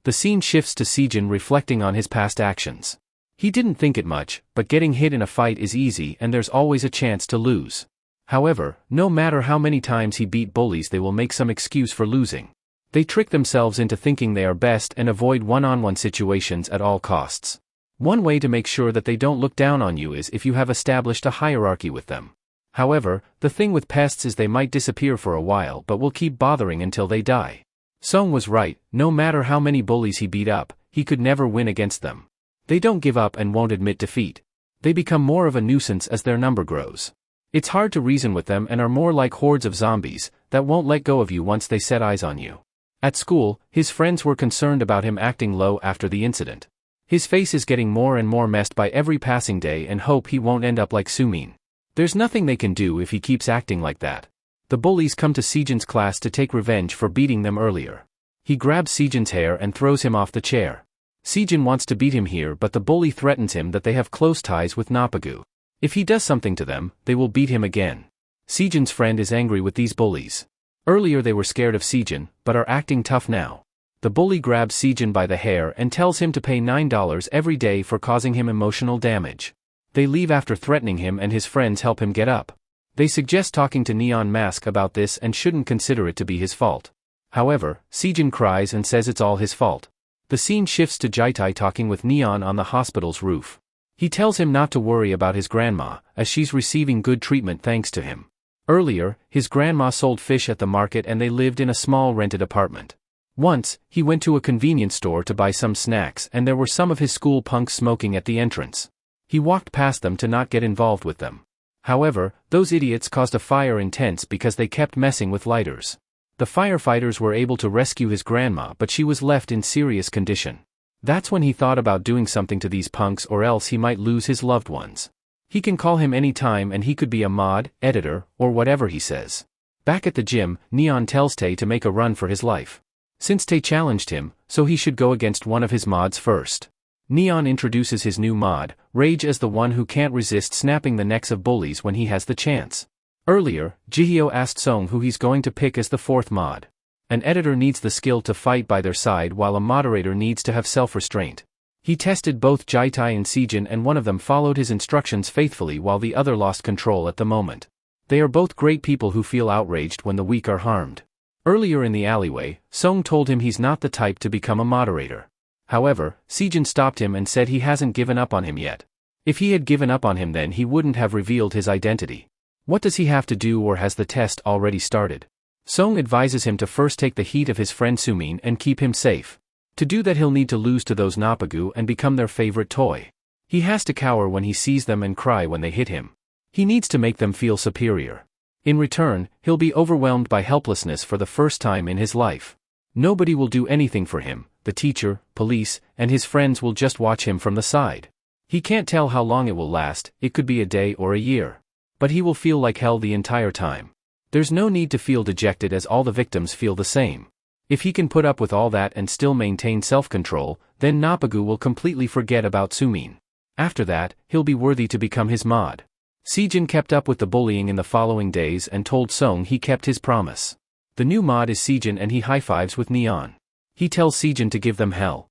The scene shifts to Sejin reflecting on his past actions. He didn't think it much, but getting hit in a fight is easy and there's always a chance to lose. However, no matter how many times he beat bullies they will make some excuse for losing. They trick themselves into thinking they are best and avoid one-on-one situations at all costs. One way to make sure that they don't look down on you is if you have established a hierarchy with them. However, the thing with pests is they might disappear for a while but will keep bothering until they die. Song was right, no matter how many bullies he beat up, he could never win against them. They don't give up and won't admit defeat. They become more of a nuisance as their number grows. It's hard to reason with them and are more like hordes of zombies that won't let go of you once they set eyes on you. At school, his friends were concerned about him acting low after the incident. His face is getting more and more messed by every passing day and hope he won't end up like Sumin. There's nothing they can do if he keeps acting like that. The bullies come to Sejin's class to take revenge for beating them earlier. He grabs Sejin's hair and throws him off the chair. Sejin wants to beat him here but the bully threatens him that they have close ties with Napagu. If he does something to them, they will beat him again. Sejin's friend is angry with these bullies. Earlier they were scared of Sejin, but are acting tough now. The bully grabs Sejin by the hair and tells him to pay $9 every day for causing him emotional damage. They leave after threatening him and his friends help him get up. They suggest talking to Neon Mask about this and shouldn't consider it to be his fault. However, Sejin cries and says it's all his fault. The scene shifts to Jaitai talking with Neon on the hospital's roof. He tells him not to worry about his grandma, as she's receiving good treatment thanks to him. Earlier, his grandma sold fish at the market and they lived in a small rented apartment. Once, he went to a convenience store to buy some snacks and there were some of his school punks smoking at the entrance. He walked past them to not get involved with them. However, those idiots caused a fire in tents because they kept messing with lighters. The firefighters were able to rescue his grandma but she was left in serious condition. That's when he thought about doing something to these punks or else he might lose his loved ones. He can call him any time and he could be a mod, editor, or whatever he says. Back at the gym, Neon tells Tae to make a run for his life. Since Tae challenged him, so he should go against one of his mods first. Neon introduces his new mod, Rage, as the one who can't resist snapping the necks of bullies when he has the chance. Earlier, Jihyo asked Song who he's going to pick as the fourth mod. An editor needs the skill to fight by their side while a moderator needs to have self-restraint. He tested both Jaitai and Sejin and one of them followed his instructions faithfully while the other lost control at the moment. They are both great people who feel outraged when the weak are harmed. Earlier in the alleyway, Song told him he's not the type to become a moderator. However, Sejin stopped him and said he hasn't given up on him yet. If he had given up on him then he wouldn't have revealed his identity. What does he have to do, or has the test already started? Song advises him to first take the heat of his friend Sumin and keep him safe. To do that he'll need to lose to those Napagu and become their favorite toy. He has to cower when he sees them and cry when they hit him. He needs to make them feel superior. In return, he'll be overwhelmed by helplessness for the first time in his life. Nobody will do anything for him, the teacher, police, and his friends will just watch him from the side. He can't tell how long it will last, it could be a day or a year. But he will feel like hell the entire time. There's no need to feel dejected as all the victims feel the same. If he can put up with all that and still maintain self-control, then Napagu will completely forget about Sumin. After that, he'll be worthy to become his mod. Sejin kept up with the bullying in the following days and told Song he kept his promise. The new mod is Sejin and he high-fives with Neon. He tells Sejin to give them hell.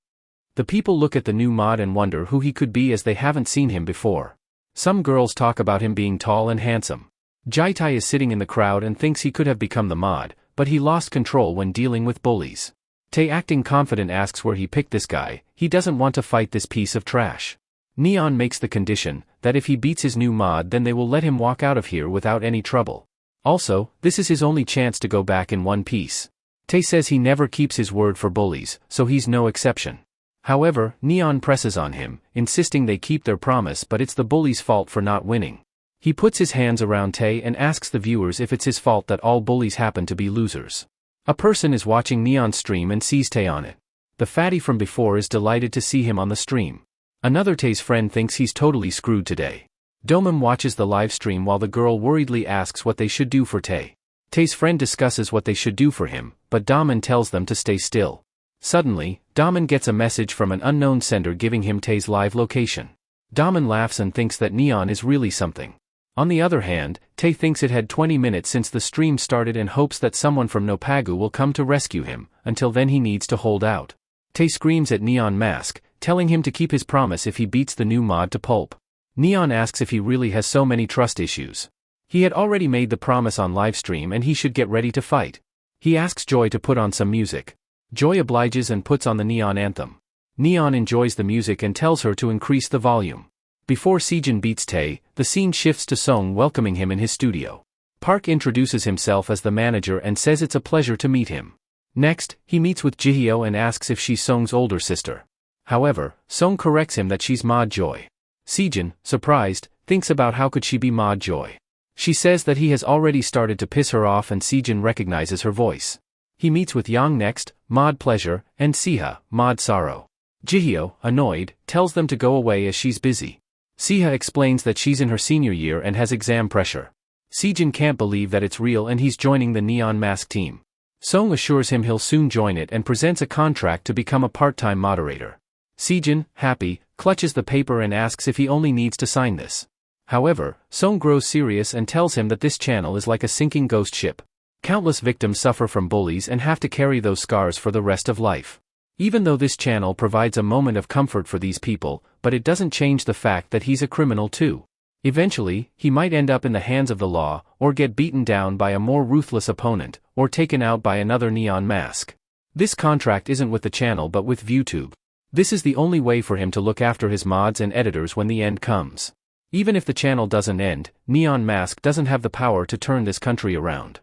The people look at the new mod and wonder who he could be as they haven't seen him before. Some girls talk about him being tall and handsome. Jaitai is sitting in the crowd and thinks he could have become the mod, but he lost control when dealing with bullies. Tae, acting confident, asks where he picked this guy. He doesn't want to fight this piece of trash. Neon makes the condition that if he beats his new mod then they will let him walk out of here without any trouble. Also, this is his only chance to go back in one piece. Tae says he never keeps his word for bullies, so he's no exception. However, Neon presses on him, insisting they keep their promise, but it's the bullies' fault for not winning. He puts his hands around Tae and asks the viewers if it's his fault that all bullies happen to be losers. A person is watching Neon's stream and sees Tae on it. The fatty from before is delighted to see him on the stream. Another Tae's friend thinks he's totally screwed today. Domum watches the live stream while the girl worriedly asks what they should do for Tae. Tae's friend discusses what they should do for him, but Daman tells them to stay still. Suddenly, Daman gets a message from an unknown sender giving him Tae's live location. Daman laughs and thinks that Neon is really something. On the other hand, Tae thinks it had 20 minutes since the stream started and hopes that someone from Nopagu will come to rescue him. Until then he needs to hold out. Tae screams at Neon Mask, telling him to keep his promise if he beats the new mod to pulp. Neon asks if he really has so many trust issues. He had already made the promise on livestream and he should get ready to fight. He asks Joy to put on some music. Joy obliges and puts on the Neon anthem. Neon enjoys the music and tells her to increase the volume. Before Sejin beats Tae, the scene shifts to Song welcoming him in his studio. Park introduces himself as the manager and says it's a pleasure to meet him. Next, he meets with Jihyo and asks if she's Song's older sister. However, Song corrects him that she's Ma Joy. Sejin, surprised, thinks about how could she be Ma Joy. She says that he has already started to piss her off and Sejin recognizes her voice. He meets with Yang next, Maud Pleasure, and Siha, Maud Sorrow. Jihyo, annoyed, tells them to go away as she's busy. Siha explains that she's in her senior year and has exam pressure. Sejin can't believe that it's real and he's joining the Neon Mask team. Song assures him he'll soon join it and presents a contract to become a part-time moderator. Sejin, happy, clutches the paper and asks if he only needs to sign this. However, Song grows serious and tells him that this channel is like a sinking ghost ship. Countless victims suffer from bullies and have to carry those scars for the rest of life. Even though this channel provides a moment of comfort for these people, but it doesn't change the fact that he's a criminal too. Eventually, he might end up in the hands of the law, or get beaten down by a more ruthless opponent, or taken out by another Neon Mask. This contract isn't with the channel but with ViewTube. This is the only way for him to look after his mods and editors when the end comes. Even if the channel doesn't end, Neon Mask doesn't have the power to turn this country around.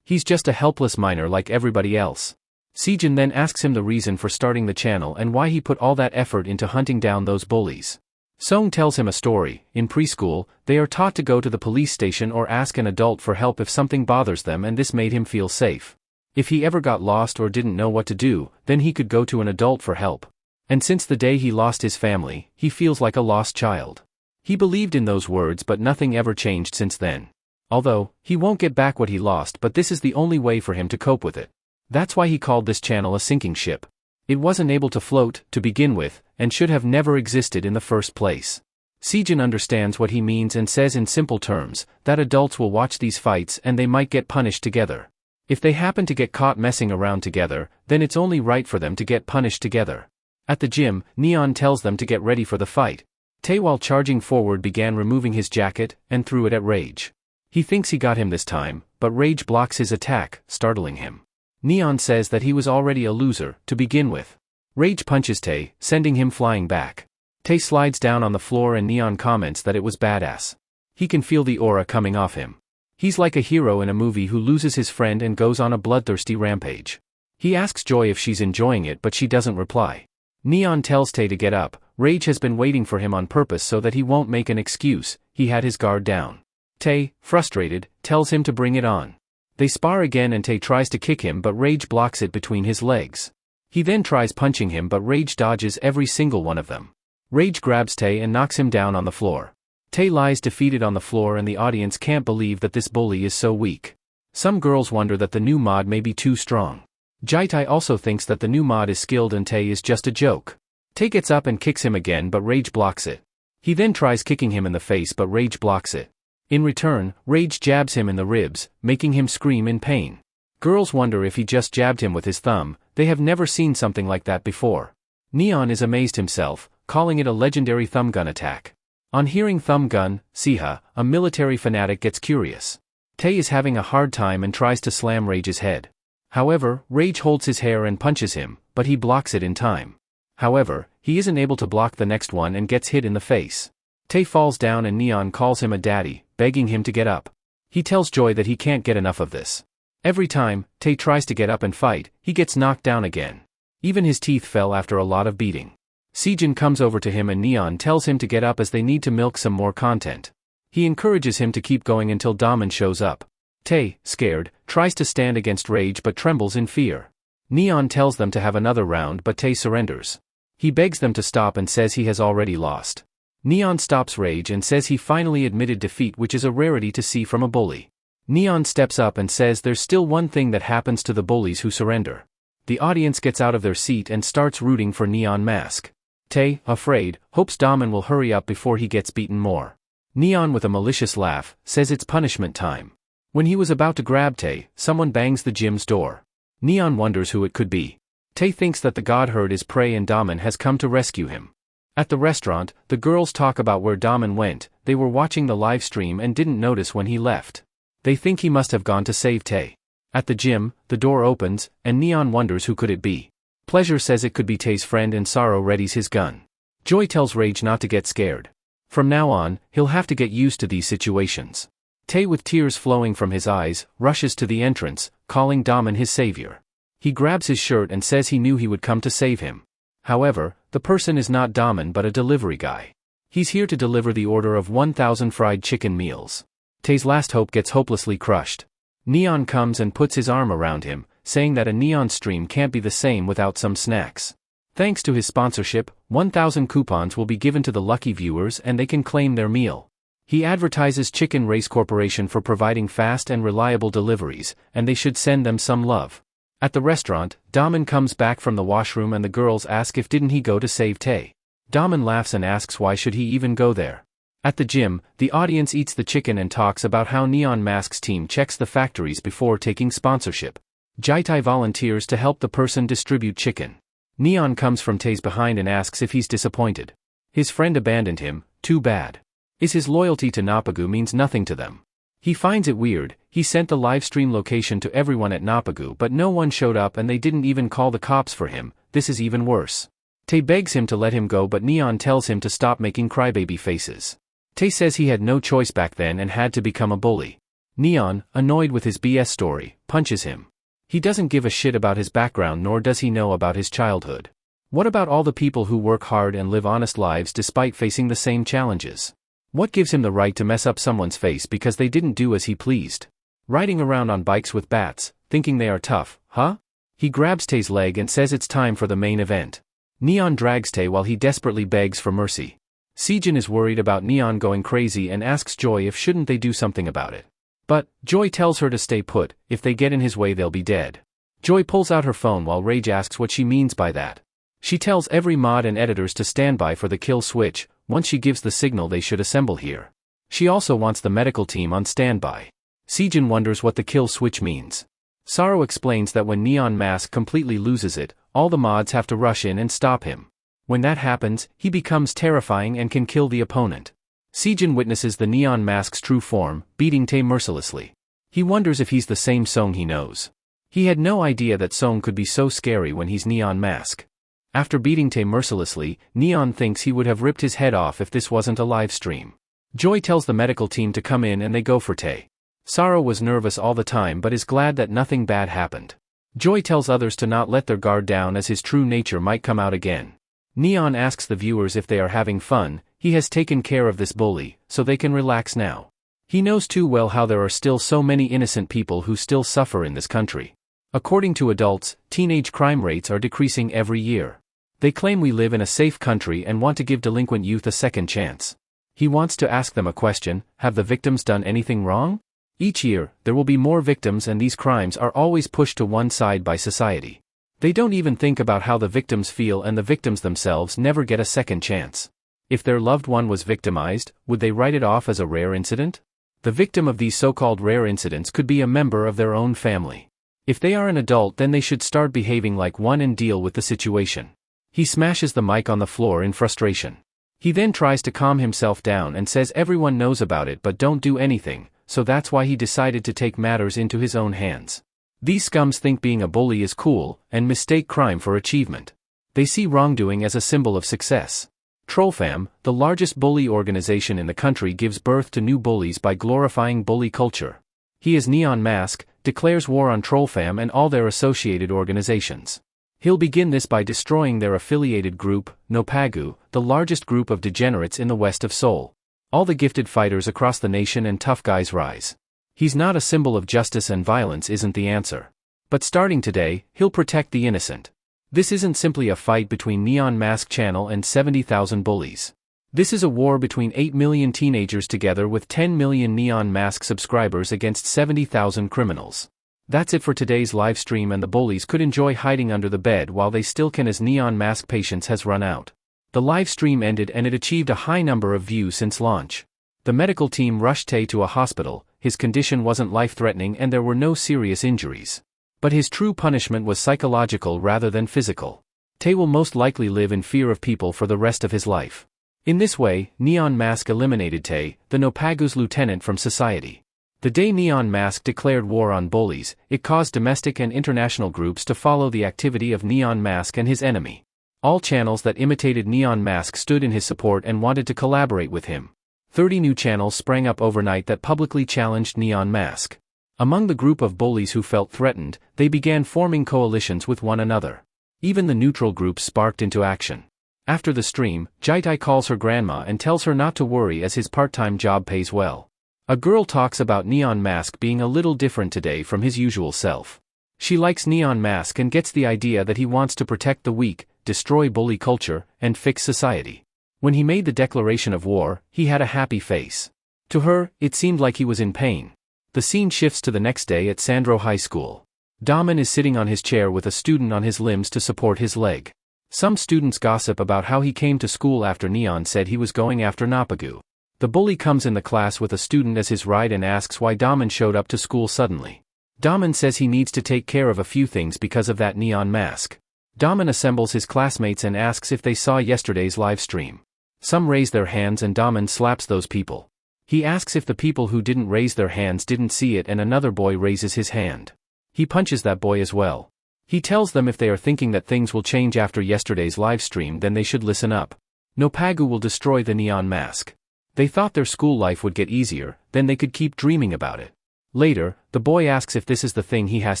He's just a helpless minor like everybody else. Sejin then asks him the reason for starting the channel and why he put all that effort into hunting down those bullies. Song tells him a story. In preschool, they are taught to go to the police station or ask an adult for help if something bothers them, and this made him feel safe. If he ever got lost or didn't know what to do, then he could go to an adult for help. And since the day he lost his family, he feels like a lost child. He believed in those words, but nothing ever changed since then. Although, he won't get back what he lost, but this is the only way for him to cope with it. That's why he called this channel a sinking ship. It wasn't able to float, to begin with, and should have never existed in the first place. Sejin understands what he means and says in simple terms, that adults will watch these fights and they might get punished together. If they happen to get caught messing around together, then it's only right for them to get punished together. At the gym, Neon tells them to get ready for the fight. Tae, while charging forward, began removing his jacket, and threw it at Rage. He thinks he got him this time, but Rage blocks his attack, startling him. Neon says that he was already a loser, to begin with. Rage punches Tae, sending him flying back. Tae slides down on the floor and Neon comments that it was badass. He can feel the aura coming off him. He's like a hero in a movie who loses his friend and goes on a bloodthirsty rampage. He asks Joy if she's enjoying it, but she doesn't reply. Neon tells Tae to get up. Rage has been waiting for him on purpose so that he won't make an excuse. He had his guard down. Tae, frustrated, tells him to bring it on. They spar again and Tae tries to kick him, but Rage blocks it between his legs. He then tries punching him, but Rage dodges every single one of them. Rage grabs Tae and knocks him down on the floor. Tae lies defeated on the floor and the audience can't believe that this bully is so weak. Some girls wonder that the new mod may be too strong. Jaitai also thinks that the new mod is skilled and Tae is just a joke. Tae gets up and kicks him again, but Rage blocks it. He then tries kicking him in the face, but Rage blocks it. In return, Rage jabs him in the ribs, making him scream in pain. Girls wonder if he just jabbed him with his thumb. They have never seen something like that before. Neon is amazed himself, calling it a legendary thumb gun attack. On hearing thumb gun, Siha, a military fanatic, gets curious. Tae is having a hard time and tries to slam Rage's head. However, Rage holds his hair and punches him, but he blocks it in time. However, he isn't able to block the next one and gets hit in the face. Tae falls down and Neon calls him a daddy, begging him to get up. He tells Joy that he can't get enough of this. Every time Tae tries to get up and fight, he gets knocked down again. Even his teeth fell after a lot of beating. Sejin comes over to him and Neon tells him to get up as they need to milk some more content. He encourages him to keep going until Daman shows up. Tae, scared, tries to stand against Rage but trembles in fear. Neon tells them to have another round, but Tae surrenders. He begs them to stop and says he has already lost. Neon stops Rage and says he finally admitted defeat, which is a rarity to see from a bully. Neon steps up and says there's still one thing that happens to the bullies who surrender. The audience gets out of their seat and starts rooting for Neon Mask. Tae, afraid, hopes Daman will hurry up before he gets beaten more. Neon, with a malicious laugh, says it's punishment time. When he was about to grab Tae, someone bangs the gym's door. Neon wonders who it could be. Tae thinks that the god herd is prey and Daman has come to rescue him. At the restaurant, the girls talk about where Daman went. They were watching the live stream and didn't notice when he left. They think he must have gone to save Tae. At the gym, the door opens, and Neon wonders who could it be. Pleasure says it could be Tae's friend and Sorrow readies his gun. Joy tells Rage not to get scared. From now on, he'll have to get used to these situations. Tae, with tears flowing from his eyes, rushes to the entrance, calling Daman his savior. He grabs his shirt and says he knew he would come to save him. However, the person is not Daman but a delivery guy. He's here to deliver the order of 1,000 fried chicken meals. Tae's last hope gets hopelessly crushed. Neon comes and puts his arm around him, saying that a Neon stream can't be the same without some snacks. Thanks to his sponsorship, 1,000 coupons will be given to the lucky viewers and they can claim their meal. He advertises Chicken Race Corporation for providing fast and reliable deliveries, and they should send them some love. At the restaurant, Daman comes back from the washroom and the girls ask if didn't he go to save Tae. Daman laughs and asks why should he even go there. At the gym, the audience eats the chicken and talks about how Neon Mask's team checks the factories before taking sponsorship. Jaitai volunteers to help the person distribute chicken. Neon comes from Tae's behind and asks if he's disappointed. His friend abandoned him, too bad. His loyalty to Napagu means nothing to them. He finds it weird. He sent the livestream location to everyone at Napagu but no one showed up and they didn't even call the cops for him. This is even worse. Tae begs him to let him go but Neon tells him to stop making crybaby faces. Tae says he had no choice back then and had to become a bully. Neon, annoyed with his BS story, punches him. He doesn't give a shit about his background nor does he know about his childhood. What about all the people who work hard and live honest lives despite facing the same challenges? What gives him the right to mess up someone's face because they didn't do as he pleased? Riding around on bikes with bats, thinking they are tough, huh? He grabs Tae's leg and says it's time for the main event. Neon drags Tae while he desperately begs for mercy. Sejin is worried about Neon going crazy and asks Joy if shouldn't they do something about it. But, Joy tells her to stay put, if they get in his way they'll be dead. Joy pulls out her phone while Rage asks what she means by that. She tells every mod and editors to stand by for the kill switch. Once she gives the signal they should assemble here. She also wants the medical team on standby. Sejin wonders what the kill switch means. Sorrow explains that when Neon Mask completely loses it, all the mods have to rush in and stop him. When that happens, he becomes terrifying and can kill the opponent. Sejin witnesses the Neon Mask's true form, beating Tae mercilessly. He wonders if he's the same Song he knows. He had no idea that Song could be so scary when he's Neon Mask. After beating Tae mercilessly, Neon thinks he would have ripped his head off if this wasn't a live stream. Joy tells the medical team to come in and they go for Tae. Sorrow was nervous all the time but is glad that nothing bad happened. Joy tells others to not let their guard down as his true nature might come out again. Neon asks the viewers if they are having fun. He has taken care of this bully, so they can relax now. He knows too well how there are still so many innocent people who still suffer in this country. According to adults, teenage crime rates are decreasing every year. They claim we live in a safe country and want to give delinquent youth a second chance. He wants to ask them a question: have the victims done anything wrong? Each year, there will be more victims and these crimes are always pushed to one side by society. They don't even think about how the victims feel and the victims themselves never get a second chance. If their loved one was victimized, would they write it off as a rare incident? The victim of these so-called rare incidents could be a member of their own family. If they are an adult then they should start behaving like one and deal with the situation. He smashes the mic on the floor in frustration. He then tries to calm himself down and says everyone knows about it but don't do anything, so that's why he decided to take matters into his own hands. These scums think being a bully is cool, and mistake crime for achievement. They see wrongdoing as a symbol of success. Trollfam, the largest bully organization in the country, gives birth to new bullies by glorifying bully culture. He is Neon Mask, declares war on Trollfam and all their associated organizations. He'll begin this by destroying their affiliated group, Nopagu, the largest group of degenerates in the west of Seoul. All the gifted fighters across the nation and tough guys rise. He's not a symbol of justice and violence isn't the answer. But starting today, he'll protect the innocent. This isn't simply a fight between Neon Mask Channel and 70,000 bullies. This is a war between 8 million teenagers together with 10 million Neon Mask subscribers against 70,000 criminals. That's it for today's live stream, and the bullies could enjoy hiding under the bed while they still can as Neon Mask patience has run out. The live stream ended and it achieved a high number of views since launch. The medical team rushed Tae to a hospital. His condition wasn't life-threatening and there were no serious injuries. But his true punishment was psychological rather than physical. Tae will most likely live in fear of people for the rest of his life. In this way, Neon Mask eliminated Tae, the Nopagu's lieutenant, from society. The day Neon Mask declared war on bullies, it caused domestic and international groups to follow the activity of Neon Mask and his enemy. All channels that imitated Neon Mask stood in his support and wanted to collaborate with him. 30 new channels sprang up overnight that publicly challenged Neon Mask. Among the group of bullies who felt threatened, they began forming coalitions with one another. Even the neutral groups sparked into action. After the stream, Jaitai calls her grandma and tells her not to worry as his part-time job pays well. A girl talks about Neon Mask being a little different today from his usual self. She likes Neon Mask and gets the idea that he wants to protect the weak, destroy bully culture, and fix society. When he made the declaration of war, he had a happy face. To her, it seemed like he was in pain. The scene shifts to the next day at Sandro High School. Daman is sitting on his chair with a student on his limbs to support his leg. Some students gossip about how he came to school after Neon said he was going after Napagu. The bully comes in the class with a student as his ride and asks why Daman showed up to school suddenly. Daman says he needs to take care of a few things because of that Neon Mask. Daman assembles his classmates and asks if they saw yesterday's live stream. Some raise their hands and Daman slaps those people. He asks if the people who didn't raise their hands didn't see it and another boy raises his hand. He punches that boy as well. He tells them if they are thinking that things will change after yesterday's live stream then they should listen up. Nopagu will destroy the Neon Mask. They thought their school life would get easier, then they could keep dreaming about it. Later, the boy asks if this is the thing he has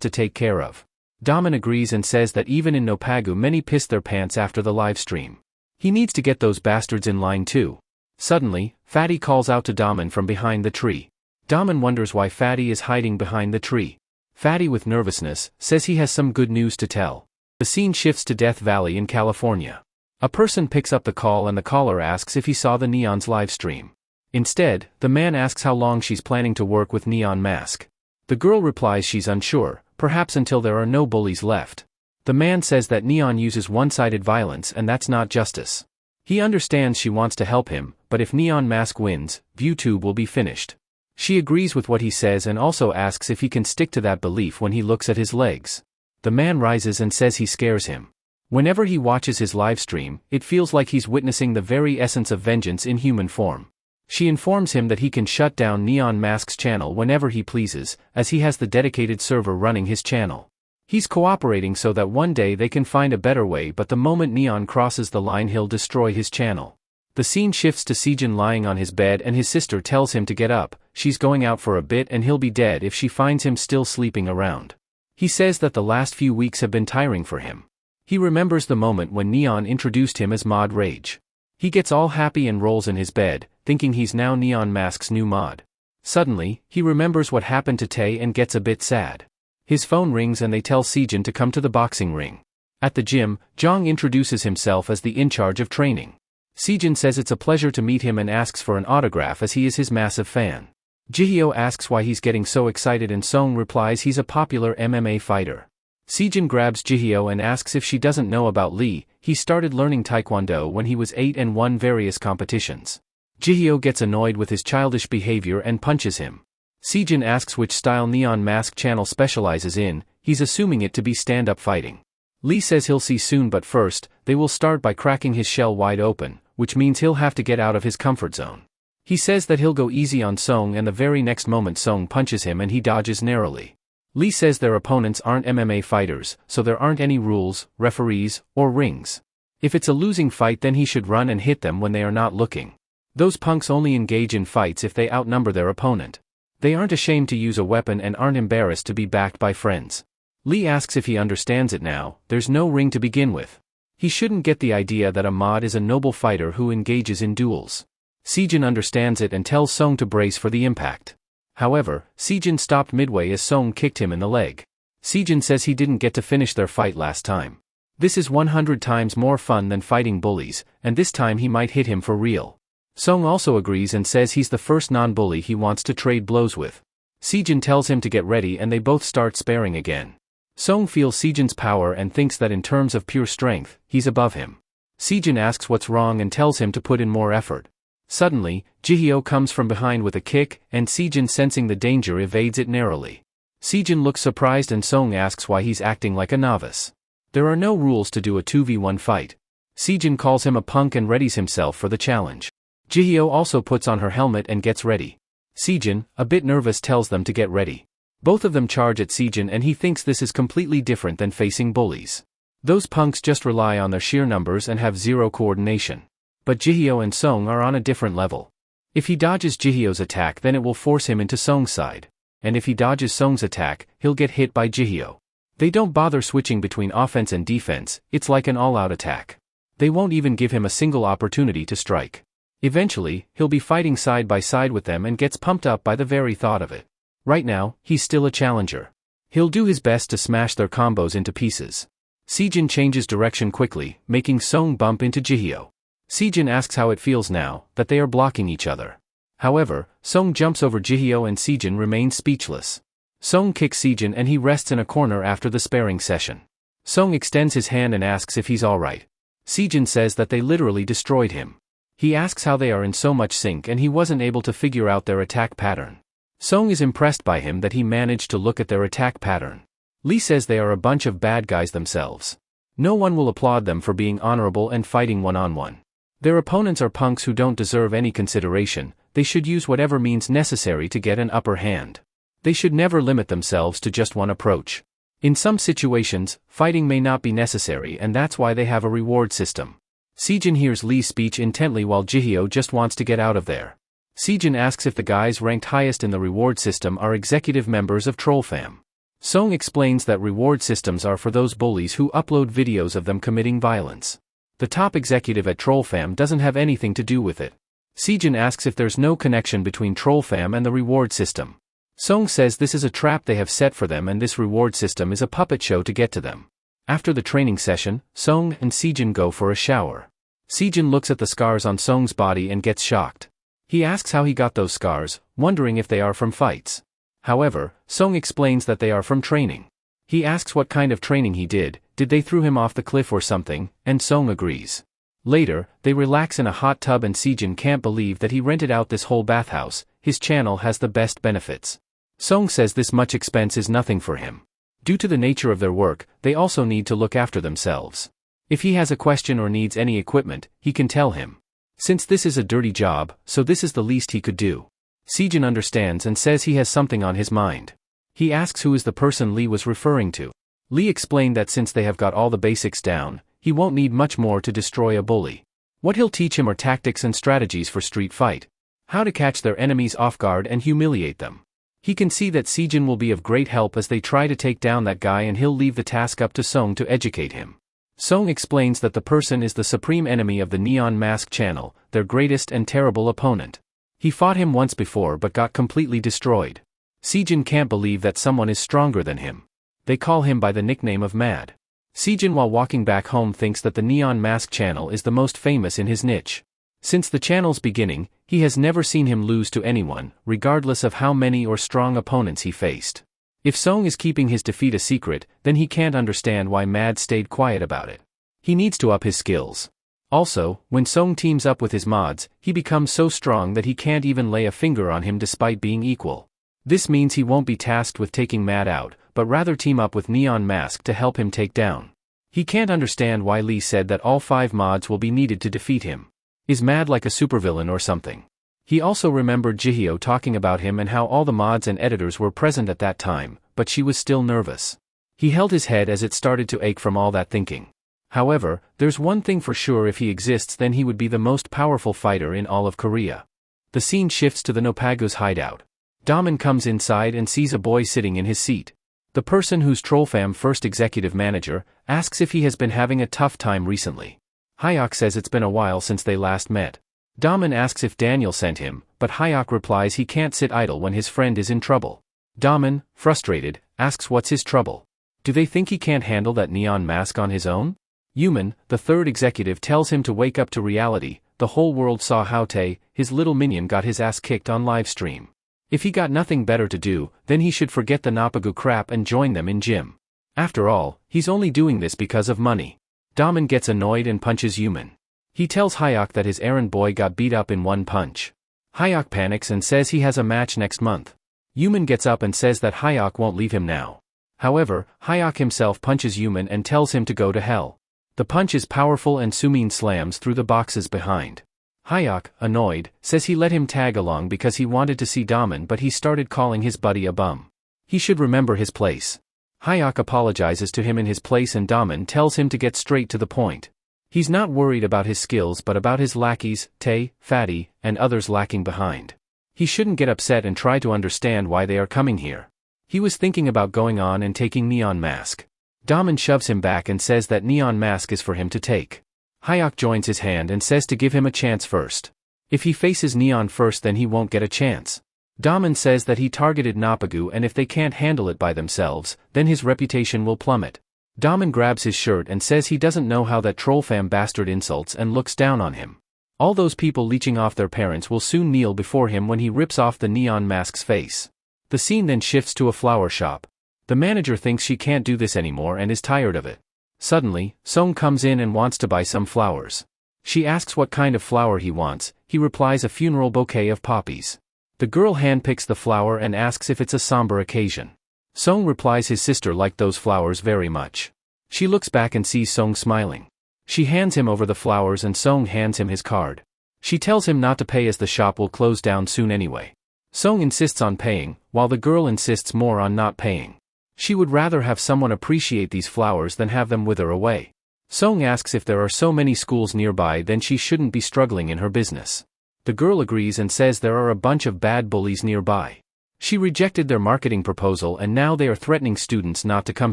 to take care of. Daman agrees and says that even in Nopagu many pissed their pants after the live stream. He needs to get those bastards in line too. Suddenly, Fatty calls out to Daman from behind the tree. Daman wonders why Fatty is hiding behind the tree. Fatty, with nervousness, says he has some good news to tell. The scene shifts to Death Valley in California. A person picks up the call and the caller asks if he saw the Neon's live stream. Instead, the man asks how long she's planning to work with Neon Mask. The girl replies she's unsure, perhaps until there are no bullies left. The man says that Neon uses one-sided violence and that's not justice. He understands she wants to help him, but if Neon Mask wins, ViewTube will be finished. She agrees with what he says and also asks if he can stick to that belief when he looks at his legs. The man rises and says he scares him. Whenever he watches his live stream, it feels like he's witnessing the very essence of vengeance in human form. She informs him that he can shut down Neon Mask's channel whenever he pleases, as he has the dedicated server running his channel. He's cooperating so that one day they can find a better way, but the moment Neon crosses the line he'll destroy his channel. The scene shifts to Sejin lying on his bed and his sister tells him to get up, she's going out for a bit and he'll be dead if she finds him still sleeping around. He says that the last few weeks have been tiring for him. He remembers the moment when Neon introduced him as Mod Rage. He gets all happy and rolls in his bed, thinking he's now Neon Mask's new mod. Suddenly, he remembers what happened to Tae and gets a bit sad. His phone rings and they tell Sejin to come to the boxing ring. At the gym, Jong introduces himself as the in charge of training. Sejin says it's a pleasure to meet him and asks for an autograph as he is his massive fan. Jihyo asks why he's getting so excited and Song replies he's a popular MMA fighter. Sejin grabs Jihyo and asks if she doesn't know about Lee. He started learning Taekwondo when he was 8 and won various competitions. Jihyo gets annoyed with his childish behavior and punches him. Sejin asks which style Neon Mask channel specializes in, he's assuming it to be stand-up fighting. Lee says he'll see soon, but first, they will start by cracking his shell wide open, which means he'll have to get out of his comfort zone. He says that he'll go easy on Song and the very next moment Song punches him and he dodges narrowly. Lee says their opponents aren't MMA fighters, so there aren't any rules, referees, or rings. If it's a losing fight then he should run and hit them when they are not looking. Those punks only engage in fights if they outnumber their opponent. They aren't ashamed to use a weapon and aren't embarrassed to be backed by friends. Lee asks if he understands it now. There's no ring to begin with. He shouldn't get the idea that a mod is a noble fighter who engages in duels. Sejin understands it and tells Song to brace for the impact. However, Sejin stopped midway as Song kicked him in the leg. Sejin says he didn't get to finish their fight last time. This is 100 times more fun than fighting bullies, and this time he might hit him for real. Song also agrees and says he's the first non-bully he wants to trade blows with. Sejin tells him to get ready and they both start sparring again. Song feels Sejin's power and thinks that in terms of pure strength, he's above him. Sejin asks what's wrong and tells him to put in more effort. Suddenly, Jihyo comes from behind with a kick, and Sejin, sensing the danger, evades it narrowly. Sejin looks surprised and Song asks why he's acting like a novice. There are no rules to do a 2v1 fight. Sejin calls him a punk and readies himself for the challenge. Jihyo also puts on her helmet and gets ready. Sejin, a bit nervous, tells them to get ready. Both of them charge at Sejin and he thinks this is completely different than facing bullies. Those punks just rely on their sheer numbers and have zero coordination. But Jihyo and Song are on a different level. If he dodges Jihyo's attack, then it will force him into Song's side. And if he dodges Song's attack, he'll get hit by Jihyo. They don't bother switching between offense and defense, it's like an all-out attack. They won't even give him a single opportunity to strike. Eventually, he'll be fighting side by side with them and gets pumped up by the very thought of it. Right now, he's still a challenger. He'll do his best to smash their combos into pieces. Sejin changes direction quickly, making Song bump into Jihyo. Sejin asks how it feels now that they are blocking each other. However, Song jumps over Jihyo and Sejin remains speechless. Song kicks Sejin and he rests in a corner after the sparring session. Song extends his hand and asks if he's alright. Sejin says that they literally destroyed him. He asks how they are in so much sync and he wasn't able to figure out their attack pattern. Song is impressed by him that he managed to look at their attack pattern. Lee says they are a bunch of bad guys themselves. No one will applaud them for being honorable and fighting one-on-one. Their opponents are punks who don't deserve any consideration. They should use whatever means necessary to get an upper hand. They should never limit themselves to just one approach. In some situations, fighting may not be necessary and that's why they have a reward system. Sejin hears Lee's speech intently while Jihyo just wants to get out of there. Sejin asks if the guys ranked highest in the reward system are executive members of Trollfam. Song explains that reward systems are for those bullies who upload videos of them committing violence. The top executive at Trollfam doesn't have anything to do with it. Sejin asks if there's no connection between Trollfam and the reward system. Song says this is a trap they have set for them and this reward system is a puppet show to get to them. After the training session, Song and Sejin go for a shower. Sejin looks at the scars on Song's body and gets shocked. He asks how he got those scars, wondering if they are from fights. However, Song explains that they are from training. He asks what kind of training he did they throw him off the cliff or something, and Song agrees. Later, they relax in a hot tub and Sejin can't believe that he rented out this whole bathhouse. His channel has the best benefits. Song says this much expense is nothing for him. Due to the nature of their work, they also need to look after themselves. If he has a question or needs any equipment, he can tell him. Since this is a dirty job, so this is the least he could do. Sejin understands and says he has something on his mind. He asks who is the person Lee was referring to. Lee explained that since they have got all the basics down, he won't need much more to destroy a bully. What he'll teach him are tactics and strategies for street fight. How to catch their enemies off guard and humiliate them. He can see that Sejin will be of great help as they try to take down that guy and he'll leave the task up to Song to educate him. Song explains that the person is the supreme enemy of the Neon Mask channel, their greatest and terrible opponent. He fought him once before but got completely destroyed. Sejin can't believe that someone is stronger than him. They call him by the nickname of Mad. Sejin while walking back home thinks that the Neon Mask channel is the most famous in his niche. Since the channel's beginning, he has never seen him lose to anyone, regardless of how many or strong opponents he faced. If Song is keeping his defeat a secret, then he can't understand why Mad stayed quiet about it. He needs to up his skills. Also, when Song teams up with his mods, he becomes so strong that he can't even lay a finger on him despite being equal. This means he won't be tasked with taking Mad out, but rather team up with Neon Mask to help him take down. He can't understand why Lee said that all 5 mods will be needed to defeat him. Is Mad like a supervillain or something? He also remembered Jihyo talking about him and how all the mods and editors were present at that time, but she was still nervous. He held his head as it started to ache from all that thinking. However, there's one thing for sure: if he exists then he would be the most powerful fighter in all of Korea. The scene shifts to the Nopagu's hideout. Daman comes inside and sees a boy sitting in his seat. The person who's Trollfam first executive manager asks if he has been having a tough time recently. Hyuk says it's been a while since they last met. Daman asks if Daniel sent him, but Hyuk replies he can't sit idle when his friend is in trouble. Daman, frustrated, asks what's his trouble. Do they think he can't handle that Neon Mask on his own? Yuman, the third executive, tells him to wake up to reality. The whole world saw how Tae, his little minion, got his ass kicked on livestream. If he got nothing better to do, then he should forget the Nopagu crap and join them in gym. After all, he's only doing this because of money. Daman gets annoyed and punches Yuman. He tells Hyuk that his errand boy got beat up in one punch. Hyuk panics and says he has a match next month. Yuman gets up and says that Hyuk won't leave him now. However, Hyuk himself punches Yuman and tells him to go to hell. The punch is powerful and Sumin slams through the boxes behind. Hyuk, annoyed, says he let him tag along because he wanted to see Daman, but he started calling his buddy a bum. He should remember his place. Hyuk apologizes to him in his place and Daman tells him to get straight to the point. He's not worried about his skills but about his lackeys, Tae, Fatty, and others lacking behind. He shouldn't get upset and try to understand why they are coming here. He was thinking about going on and taking Neon Mask. Daman shoves him back and says that Neon Mask is for him to take. Hyuk joins his hand and says to give him a chance first. If he faces Neon first then he won't get a chance. Daman says that he targeted Napagu and if they can't handle it by themselves, then his reputation will plummet. Daman grabs his shirt and says he doesn't know how that trollfam bastard insults and looks down on him. All those people leeching off their parents will soon kneel before him when he rips off the Neon Mask's face. The scene then shifts to a flower shop. The manager thinks she can't do this anymore and is tired of it. Suddenly, Song comes in and wants to buy some flowers. She asks what kind of flower he wants. He replies a funeral bouquet of poppies. The girl handpicks the flower and asks if it's a somber occasion. Song replies his sister liked those flowers very much. She looks back and sees Song smiling. She hands him over the flowers and Song hands him his card. She tells him not to pay as the shop will close down soon anyway. Song insists on paying, while the girl insists more on not paying. She would rather have someone appreciate these flowers than have them wither away. Song asks if there are so many schools nearby then she shouldn't be struggling in her business. The girl agrees and says there are a bunch of bad bullies nearby. She rejected their marketing proposal and now they are threatening students not to come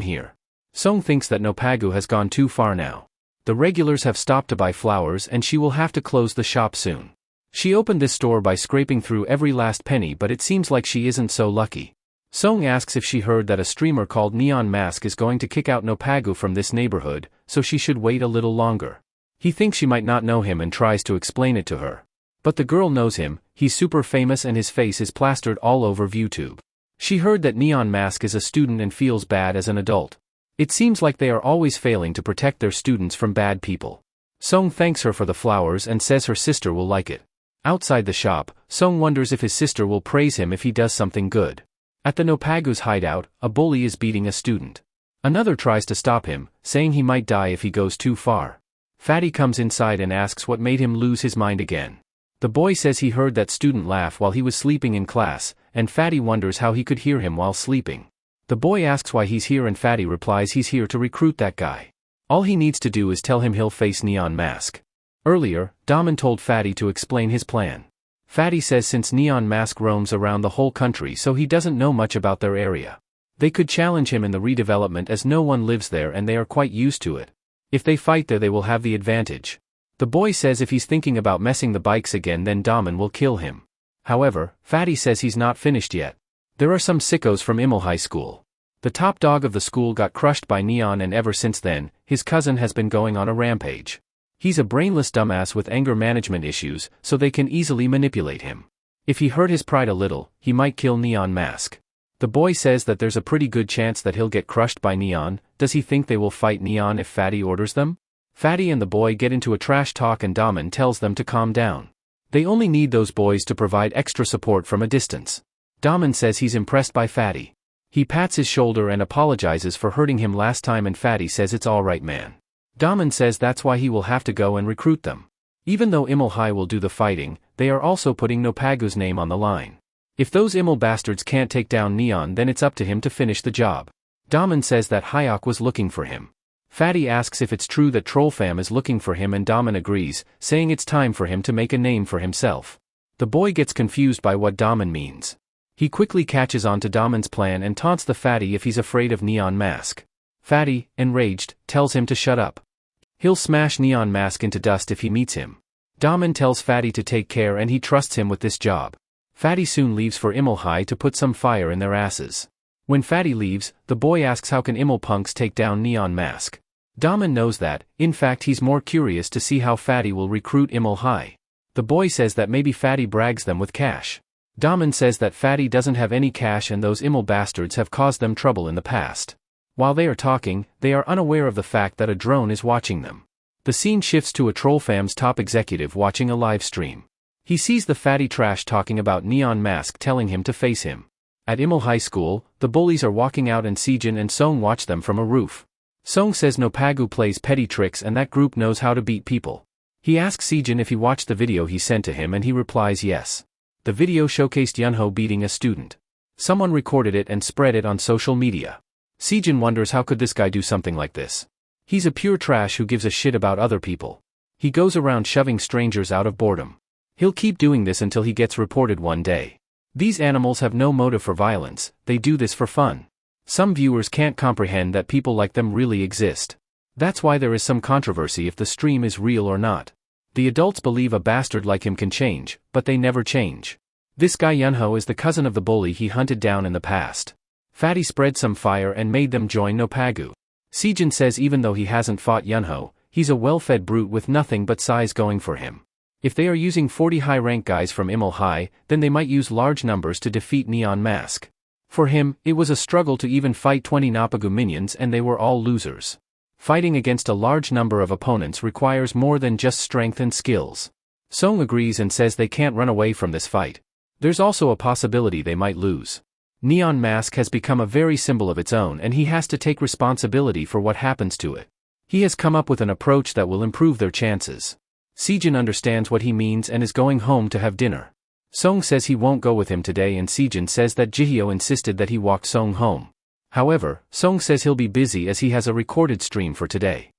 here. Song thinks that Nopagu has gone too far now. The regulars have stopped to buy flowers and she will have to close the shop soon. She opened this store by scraping through every last penny but it seems like she isn't so lucky. Song asks if she heard that a streamer called Neon Mask is going to kick out Nopagu from this neighborhood, so she should wait a little longer. He thinks she might not know him and tries to explain it to her. But the girl knows him, he's super famous and his face is plastered all over YouTube. She heard that Neon Mask is a student and feels bad as an adult. It seems like they are always failing to protect their students from bad people. Song thanks her for the flowers and says her sister will like it. Outside the shop, Song wonders if his sister will praise him if he does something good. At the Nopagu's hideout, a bully is beating a student. Another tries to stop him, saying he might die if he goes too far. Fatty comes inside and asks what made him lose his mind again. The boy says he heard that student laugh while he was sleeping in class, and Fatty wonders how he could hear him while sleeping. The boy asks why he's here and Fatty replies he's here to recruit that guy. All he needs to do is tell him he'll face Neon Mask. Earlier, Daman told Fatty to explain his plan. Fatty says since Neon Mask roams around the whole country so he doesn't know much about their area. They could challenge him in the redevelopment as no one lives there and they are quite used to it. If they fight there they will have the advantage. The boy says if he's thinking about messing the bikes again then Daman will kill him. However, Fatty says he's not finished yet. There are some sickos from Imel High School. The top dog of the school got crushed by Neon and ever since then, his cousin has been going on a rampage. He's a brainless dumbass with anger management issues, so they can easily manipulate him. If he hurt his pride a little, he might kill Neon Mask. The boy says that there's a pretty good chance that he'll get crushed by Neon. Does he think they will fight Neon if Fatty orders them? Fatty and the boy get into a trash talk and Daman tells them to calm down. They only need those boys to provide extra support from a distance. Daman says he's impressed by Fatty. He pats his shoulder and apologizes for hurting him last time and Fatty says it's alright man. Daman says that's why he will have to go and recruit them. Even though Imel High will do the fighting, they are also putting Nopagu's name on the line. If those Imel bastards can't take down Neon then it's up to him to finish the job. Daman says that Hyuk was looking for him. Fatty asks if it's true that Trollfam is looking for him and Daman agrees, saying it's time for him to make a name for himself. The boy gets confused by what Daman means. He quickly catches on to Daman's plan and taunts the Fatty if he's afraid of Neon Mask. Fatty, enraged, tells him to shut up. He'll smash Neon Mask into dust if he meets him. Daman tells Fatty to take care and he trusts him with this job. Fatty soon leaves for Imel High to put some fire in their asses. When Fatty leaves, the boy asks how can Imel punks take down Neon Mask. Daman knows that, in fact he's more curious to see how Fatty will recruit Imel High. The boy says that maybe Fatty brags them with cash. Daman says that Fatty doesn't have any cash and those Imel bastards have caused them trouble in the past. While they are talking, they are unaware of the fact that a drone is watching them. The scene shifts to a Trollfam's top executive watching a live stream. He sees the Fatty trash talking about Neon Mask telling him to face him. At Imel High School, the bullies are walking out and Sejin and Song watch them from a roof. Song says Nopagu plays petty tricks and that group knows how to beat people. He asks Sejin if he watched the video he sent to him and he replies yes. The video showcased Yunho beating a student. Someone recorded it and spread it on social media. Sejin wonders how could this guy do something like this. He's a pure trash who gives a shit about other people. He goes around shoving strangers out of boredom. He'll keep doing this until he gets reported one day. These animals have no motive for violence, they do this for fun. Some viewers can't comprehend that people like them really exist. That's why there is some controversy if the stream is real or not. The adults believe a bastard like him can change, but they never change. This guy Yunho is the cousin of the bully he hunted down in the past. Fatty spread some fire and made them join Nopagu. Sejin says even though he hasn't fought Yunho, he's a well-fed brute with nothing but size going for him. If they are using 40 high-rank guys from Imul High, then they might use large numbers to defeat Neon Mask. For him, it was a struggle to even fight 20 Nopagu minions and they were all losers. Fighting against a large number of opponents requires more than just strength and skills. Song agrees and says they can't run away from this fight. There's also a possibility they might lose. Neon Mask has become a very symbol of its own and he has to take responsibility for what happens to it. He has come up with an approach that will improve their chances. Sejin understands what he means and is going home to have dinner. Song says he won't go with him today and Sejin says that Jihyo insisted that he walk Song home. However, Song says he'll be busy as he has a recorded stream for today.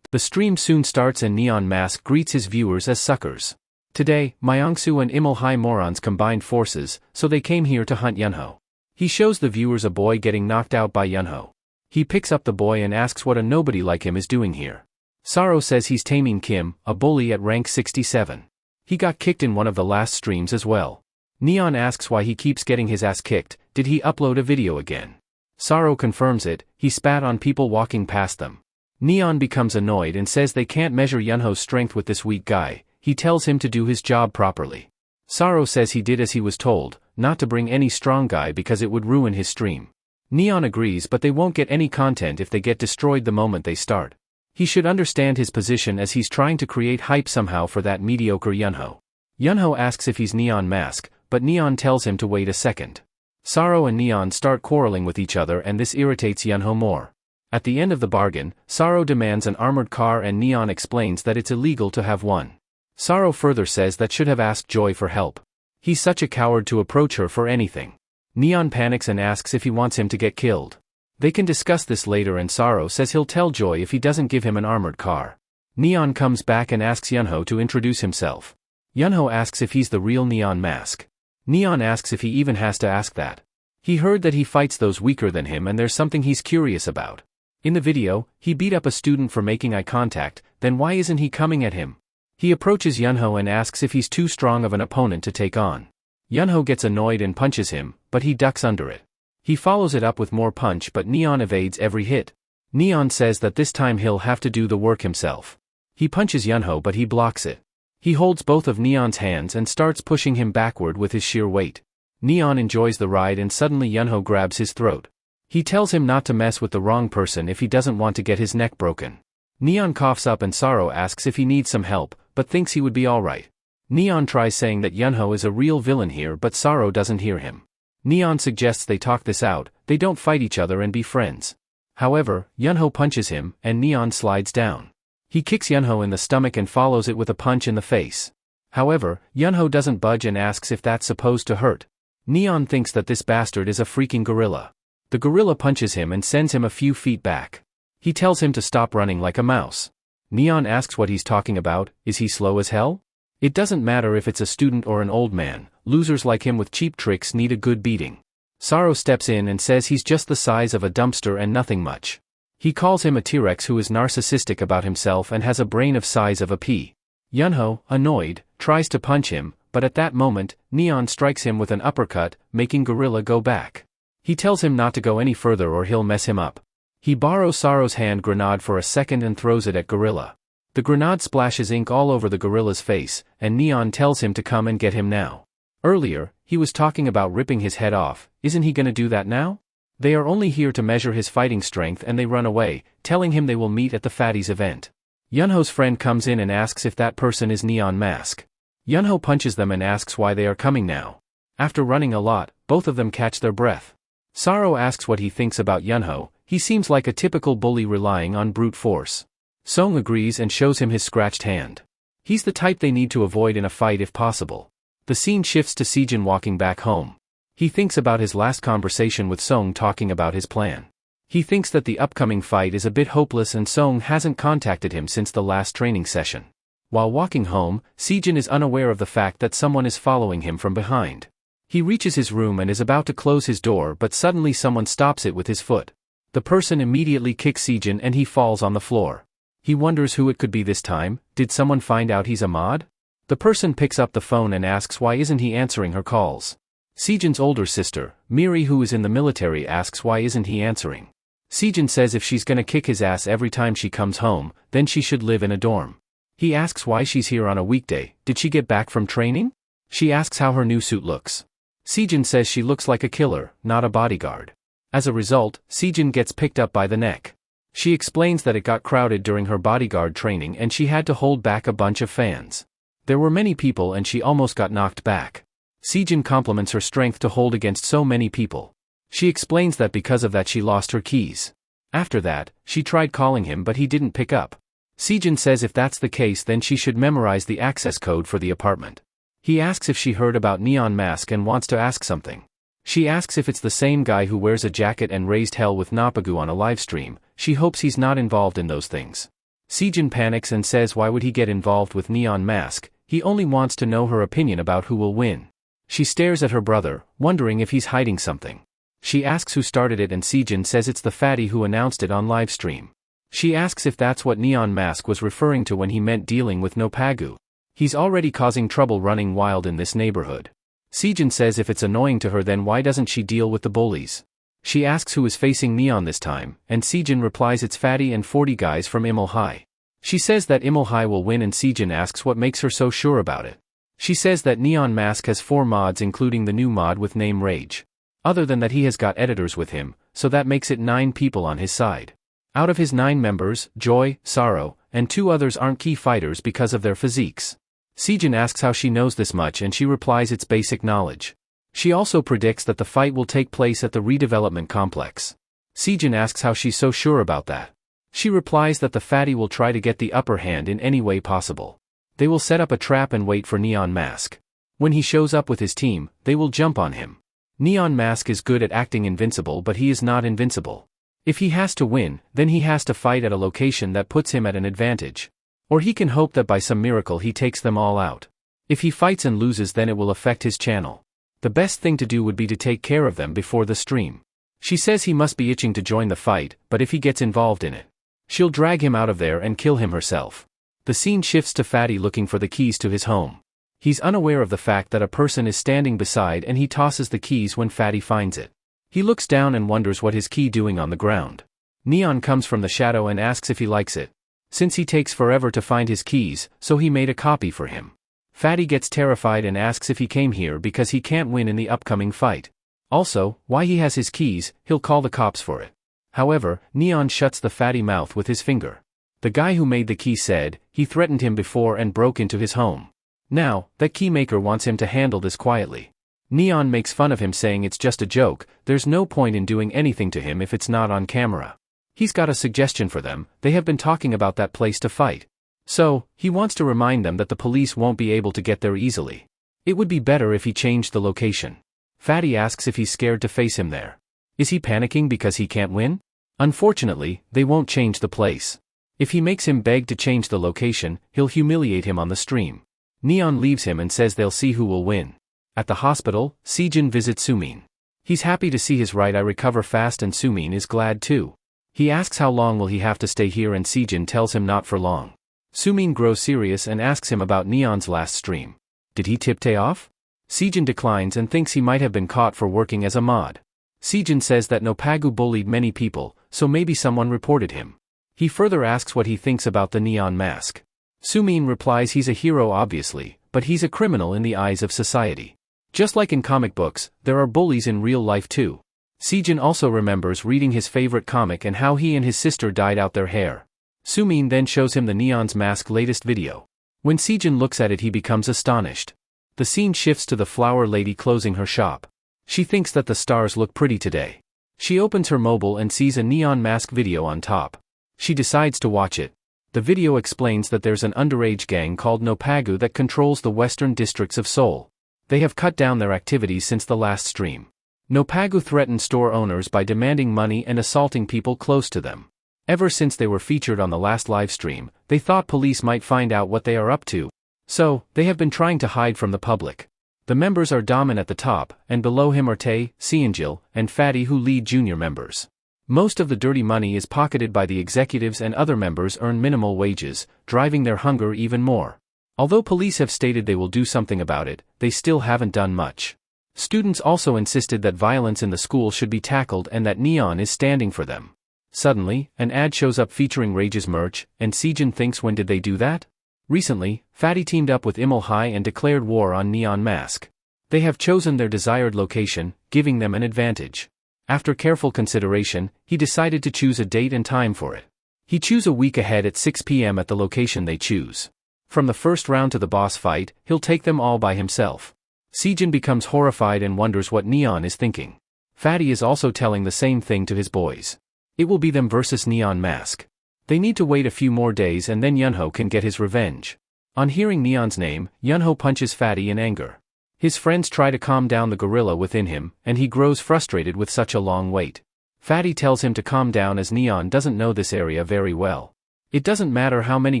The stream soon starts and Neon Mask greets his viewers as suckers. Today, Myongsu and Imul High morons combined forces, so they came here to hunt Yunho. He shows the viewers a boy getting knocked out by Yunho. He picks up the boy and asks what a nobody like him is doing here. Saro says he's taming Kim, a bully at rank 67. He got kicked in one of the last streams as well. Neon asks why he keeps getting his ass kicked, did he upload a video again? Saro confirms it, he spat on people walking past them. Neon becomes annoyed and says they can't measure Yunho's strength with this weak guy, he tells him to do his job properly. Saro says he did as he was told, not to bring any strong guy because it would ruin his stream. Neon agrees but they won't get any content if they get destroyed the moment they start. He should understand his position as he's trying to create hype somehow for that mediocre Yunho. Yunho asks if he's Neon Mask, but Neon tells him to wait a second. Saro and Neon start quarreling with each other and this irritates Yunho more. At the end of the bargain, Saro demands an armored car and Neon explains that it's illegal to have one. Saro further says that should have asked Joy for help. He's such a coward to approach her for anything. Neon panics and asks if he wants him to get killed. They can discuss this later and Saro says he'll tell Joy if he doesn't give him an armored car. Neon comes back and asks Yunho to introduce himself. Yunho asks if he's the real Neon Mask. Neon asks if he even has to ask that. He heard that he fights those weaker than him and there's something he's curious about. In the video, he beat up a student for making eye contact, then why isn't he coming at him? He approaches Yunho and asks if he's too strong of an opponent to take on. Yunho gets annoyed and punches him, but he ducks under it. He follows it up with more punch but Neon evades every hit. Neon says that this time he'll have to do the work himself. He punches Yunho but he blocks it. He holds both of Neon's hands and starts pushing him backward with his sheer weight. Neon enjoys the ride and suddenly Yunho grabs his throat. He tells him not to mess with the wrong person if he doesn't want to get his neck broken. Neon coughs up and Saro asks if he needs some help, but thinks he would be alright. Neon tries saying that Yunho is a real villain here but Saro doesn't hear him. Neon suggests they talk this out, they don't fight each other and be friends. However, Yunho punches him, and Neon slides down. He kicks Yunho in the stomach and follows it with a punch in the face. However, Yunho doesn't budge and asks if that's supposed to hurt. Neon thinks that this bastard is a freaking gorilla. The gorilla punches him and sends him a few feet back. He tells him to stop running like a mouse. Neon asks what he's talking about, is he slow as hell? It doesn't matter if it's a student or an old man, losers like him with cheap tricks need a good beating. Saro steps in and says he's just the size of a dumpster and nothing much. He calls him a T-Rex who is narcissistic about himself and has a brain of size of a pea. Yunho, annoyed, tries to punch him, but at that moment, Neon strikes him with an uppercut, making Gorilla go back. He tells him not to go any further or he'll mess him up. He borrows Saro's hand grenade for a second and throws it at Gorilla. The grenade splashes ink all over the gorilla's face, and Neon tells him to come and get him now. Earlier, he was talking about ripping his head off, isn't he gonna do that now? They are only here to measure his fighting strength and they run away, telling him they will meet at the Fatties event. Yunho's friend comes in and asks if that person is Neon Mask. Yunho punches them and asks why they are coming now. After running a lot, both of them catch their breath. Saro asks what he thinks about Yunho, he seems like a typical bully relying on brute force. Song agrees and shows him his scratched hand. He's the type they need to avoid in a fight if possible. The scene shifts to Sejin walking back home. He thinks about his last conversation with Song talking about his plan. He thinks that the upcoming fight is a bit hopeless and Song hasn't contacted him since the last training session. While walking home, Sejin is unaware of the fact that someone is following him from behind. He reaches his room and is about to close his door but suddenly someone stops it with his foot. The person immediately kicks Sejin and he falls on the floor. He wonders who it could be this time. Did someone find out he's a mod? The person picks up the phone and asks why isn't he answering her calls. Sejin's older sister, Miri, who is in the military, asks why isn't he answering. Sejin says if she's gonna kick his ass every time she comes home, then she should live in a dorm. He asks why she's here on a weekday. Did she get back from training? She asks how her new suit looks. Sejin says she looks like a killer, not a bodyguard. As a result, Sejin gets picked up by the neck. She explains that it got crowded during her bodyguard training and she had to hold back a bunch of fans. There were many people and she almost got knocked back. Sejin compliments her strength to hold against so many people. She explains that because of that she lost her keys. After that, she tried calling him but he didn't pick up. Sejin says if that's the case then she should memorize the access code for the apartment. He asks if she heard about Neon Mask and wants to ask something. She asks if it's the same guy who wears a jacket and raised hell with Napagu on a livestream. She hopes he's not involved in those things. Sejin panics and says why would he get involved with Neon Mask, he only wants to know her opinion about who will win. She stares at her brother, wondering if he's hiding something. She asks who started it and Sejin says it's the fatty who announced it on livestream. She asks if that's what Neon Mask was referring to when he meant dealing with Nopagu. He's already causing trouble running wild in this neighborhood. Sejin says if it's annoying to her then why doesn't she deal with the bullies? She asks who is facing Neon this time, and Sejin replies it's Fatty and 40 guys from Imul High. She says that Imul High will win and Sejin asks what makes her so sure about it. She says that Neon Mask has 4 mods including the new mod with name Rage. Other than that he has got editors with him, so that makes it 9 people on his side. Out of his 9 members, Joy, Sorrow, and 2 others aren't key fighters because of their physiques. Sejin asks how she knows this much and she replies it's basic knowledge. She also predicts that the fight will take place at the redevelopment complex. Sejin asks how she's so sure about that. She replies that the fatty will try to get the upper hand in any way possible. They will set up a trap and wait for Neon Mask. When he shows up with his team, they will jump on him. Neon Mask is good at acting invincible but he is not invincible. If he has to win, then he has to fight at a location that puts him at an advantage. Or he can hope that by some miracle he takes them all out. If he fights and loses then it will affect his channel. The best thing to do would be to take care of them before the stream. She says he must be itching to join the fight, but if he gets involved in it, she'll drag him out of there and kill him herself. The scene shifts to Fatty looking for the keys to his home. He's unaware of the fact that a person is standing beside and he tosses the keys when Fatty finds it. He looks down and wonders what his key doing on the ground. Neon comes from the shadow and asks if he likes it. Since he takes forever to find his keys, so he made a copy for him. Fatty gets terrified and asks if he came here because he can't win in the upcoming fight. Also, why he has his keys, he'll call the cops for it. However, Neon shuts the Fatty mouth with his finger. The guy who made the key said, he threatened him before and broke into his home. Now, that keymaker wants him to handle this quietly. Neon makes fun of him saying it's just a joke, there's no point in doing anything to him if it's not on camera. He's got a suggestion for them, they have been talking about that place to fight. So, he wants to remind them that the police won't be able to get there easily. It would be better if he changed the location. Fatty asks if he's scared to face him there. Is he panicking because he can't win? Unfortunately, they won't change the place. If he makes him beg to change the location, he'll humiliate him on the stream. Neon leaves him and says they'll see who will win. At the hospital, Sejin visits Sumin. He's happy to see his right eye recover fast and Sumin is glad too. He asks how long will he have to stay here and Sejin tells him not for long. Sumin grows serious and asks him about Neon's last stream. Did he tip-tay off? Sejin declines and thinks he might have been caught for working as a mod. Sejin says that Nopagu bullied many people, so maybe someone reported him. He further asks what he thinks about the Neon Mask. Sumin replies he's a hero obviously, but he's a criminal in the eyes of society. Just like in comic books, there are bullies in real life too. Sejin also remembers reading his favorite comic and how he and his sister dyed out their hair. Sumin then shows him the Neon's Mask latest video. When Sejin looks at it he becomes astonished. The scene shifts to the flower lady closing her shop. She thinks that the stars look pretty today. She opens her mobile and sees a Neon Mask video on top. She decides to watch it. The video explains that there's an underage gang called Nopagu that controls the western districts of Seoul. They have cut down their activities since the last stream. Nopagu threatened store owners by demanding money and assaulting people close to them. Ever since they were featured on the last live stream, they thought police might find out what they are up to. So, they have been trying to hide from the public. The members are Daman at the top, and below him are Tae, Seonjil, and Fatty who lead junior members. Most of the dirty money is pocketed by the executives, and other members earn minimal wages, driving their hunger even more. Although police have stated they will do something about it, they still haven't done much. Students also insisted that violence in the school should be tackled and that Neon is standing for them. Suddenly, an ad shows up featuring Rage's merch, and Sejin thinks, when did they do that? Recently, Fatty teamed up with Imul High and declared war on Neon Mask. They have chosen their desired location, giving them an advantage. After careful consideration, he decided to choose a date and time for it. He choose a week ahead at 6 p.m. at the location they choose. From the first round to the boss fight, he'll take them all by himself. Sejin becomes horrified and wonders what Neon is thinking. Fatty is also telling the same thing to his boys. It will be them versus Neon Mask. They need to wait a few more days and then Yunho can get his revenge. On hearing Neon's name, Yunho punches Fatty in anger. His friends try to calm down the gorilla within him, and he grows frustrated with such a long wait. Fatty tells him to calm down as Neon doesn't know this area very well. It doesn't matter how many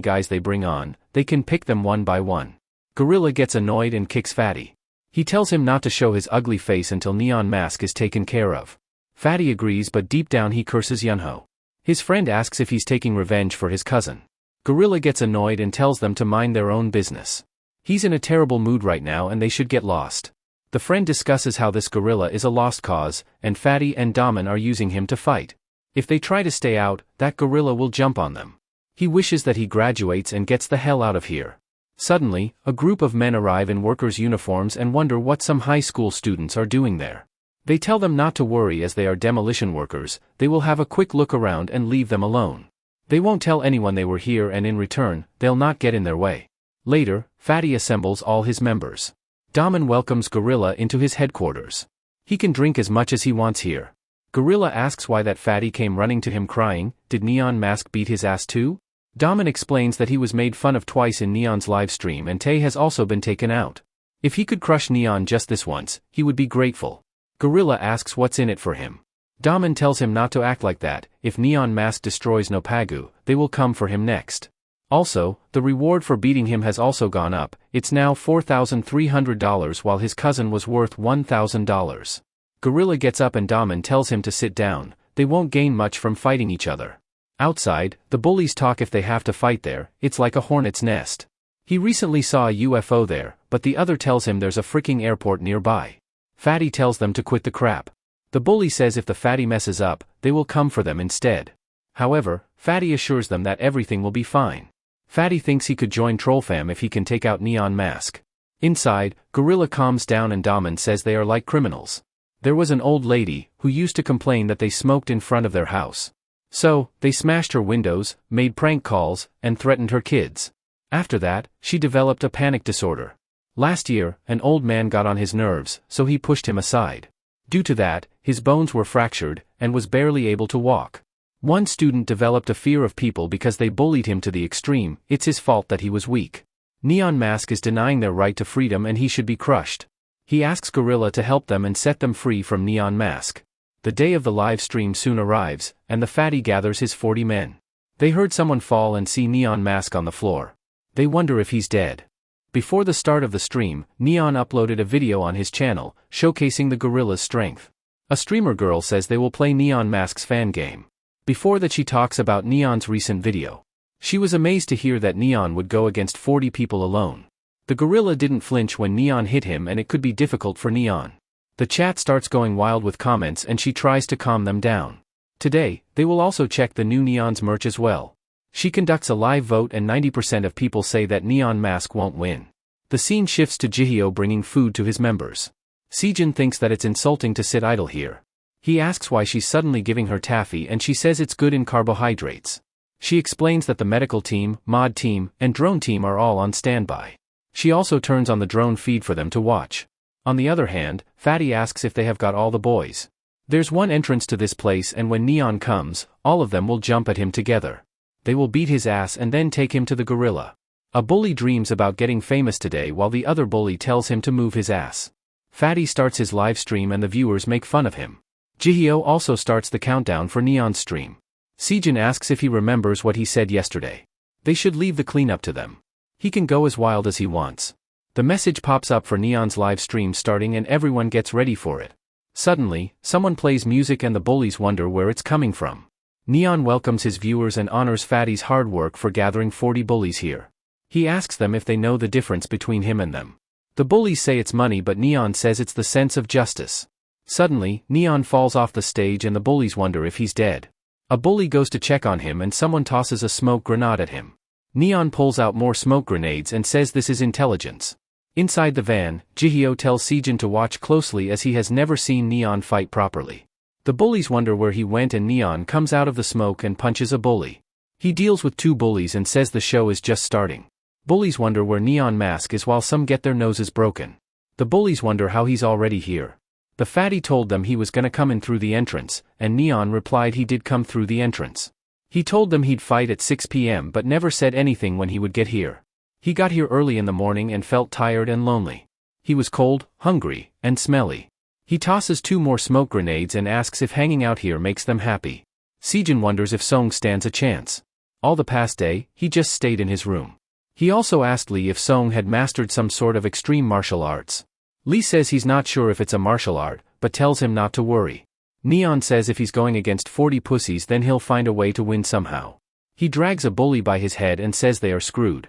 guys they bring on, they can pick them one by one. Gorilla gets annoyed and kicks Fatty. He tells him not to show his ugly face until Neon Mask is taken care of. Fatty agrees, but deep down he curses Yunho. His friend asks if he's taking revenge for his cousin. Gorilla gets annoyed and tells them to mind their own business. He's in a terrible mood right now and they should get lost. The friend discusses how this gorilla is a lost cause, and Fatty and Daman are using him to fight. If they try to stay out, that gorilla will jump on them. He wishes that he graduates and gets the hell out of here. Suddenly, a group of men arrive in workers' uniforms and wonder what some high school students are doing there. They tell them not to worry as they are demolition workers, they will have a quick look around and leave them alone. They won't tell anyone they were here, and in return, they'll not get in their way. Later, Fatty assembles all his members. Daman welcomes Gorilla into his headquarters. He can drink as much as he wants here. Gorilla asks why that Fatty came running to him crying, did Neon Mask beat his ass too? Daman explains that he was made fun of twice in Neon's live stream and Tae has also been taken out. If he could crush Neon just this once, he would be grateful. Gorilla asks what's in it for him. Daman tells him not to act like that. If Neon Mask destroys Nopagu, they will come for him next. Also, the reward for beating him has also gone up, it's now $4,300 while his cousin was worth $1,000. Gorilla gets up and Daman tells him to sit down, they won't gain much from fighting each other. Outside, the bullies talk if they have to fight there, it's like a hornet's nest. He recently saw a UFO there, but the other tells him there's a freaking airport nearby. Fatty tells them to quit the crap. The bully says if the Fatty messes up, they will come for them instead. However, Fatty assures them that everything will be fine. Fatty thinks he could join Trollfam if he can take out Neon Mask. Inside, Gorilla calms down and Daman says they are like criminals. There was an old lady, who used to complain that they smoked in front of their house. So, they smashed her windows, made prank calls, and threatened her kids. After that, she developed a panic disorder. Last year, an old man got on his nerves, so he pushed him aside. Due to that, his bones were fractured, and was barely able to walk. One student developed a fear of people because they bullied him to the extreme, it's his fault that he was weak. Neon Mask is denying their right to freedom and he should be crushed. He asks Gorilla to help them and set them free from Neon Mask. The day of the live stream soon arrives, and the Fatty gathers his 40 men. They heard someone fall and see Neon Mask on the floor. They wonder if he's dead. Before the start of the stream, Neon uploaded a video on his channel, showcasing the gorilla's strength. A streamer girl says they will play Neon Mask's fan game. Before that she talks about Neon's recent video. She was amazed to hear that Neon would go against 40 people alone. The gorilla didn't flinch when Neon hit him and it could be difficult for Neon. The chat starts going wild with comments and she tries to calm them down. Today, they will also check the new Neon's merch as well. She conducts a live vote and 90% of people say that Neon Mask won't win. The scene shifts to Jihyo bringing food to his members. Sejin thinks that it's insulting to sit idle here. He asks why she's suddenly giving her taffy and she says it's good in carbohydrates. She explains that the medical team, mod team, and drone team are all on standby. She also turns on the drone feed for them to watch. On the other hand, Fatty asks if they have got all the boys. There's one entrance to this place and when Neon comes, all of them will jump at him together. They will beat his ass and then take him to the gorilla. A bully dreams about getting famous today while the other bully tells him to move his ass. Fatty starts his live stream and the viewers make fun of him. Jihyo also starts the countdown for Neon's stream. Sejin asks if he remembers what he said yesterday. They should leave the cleanup to them. He can go as wild as he wants. The message pops up for Neon's live stream starting and everyone gets ready for it. Suddenly, someone plays music and the bullies wonder where it's coming from. Neon welcomes his viewers and honors Fatty's hard work for gathering 40 bullies here. He asks them if they know the difference between him and them. The bullies say it's money, but Neon says it's the sense of justice. Suddenly, Neon falls off the stage and the bullies wonder if he's dead. A bully goes to check on him and someone tosses a smoke grenade at him. Neon pulls out more smoke grenades and says this is intelligence. Inside the van, Jihyo tells Sejin to watch closely as he has never seen Neon fight properly. The bullies wonder where he went and Neon comes out of the smoke and punches a bully. He deals with 2 bullies and says the show is just starting. Bullies wonder where Neon Mask is while some get their noses broken. The bullies wonder how he's already here. The fatty told them he was gonna come in through the entrance, and Neon replied he did come through the entrance. He told them he'd fight at 6 p.m. but never said anything when he would get here. He got here early in the morning and felt tired and lonely. He was cold, hungry, and smelly. He tosses 2 more smoke grenades and asks if hanging out here makes them happy. Sejin wonders if Song stands a chance. All the past day, he just stayed in his room. He also asked Lee if Song had mastered some sort of extreme martial arts. Lee says he's not sure if it's a martial art, but tells him not to worry. Neon says if he's going against 40 pussies then he'll find a way to win somehow. He drags a bully by his head and says they are screwed.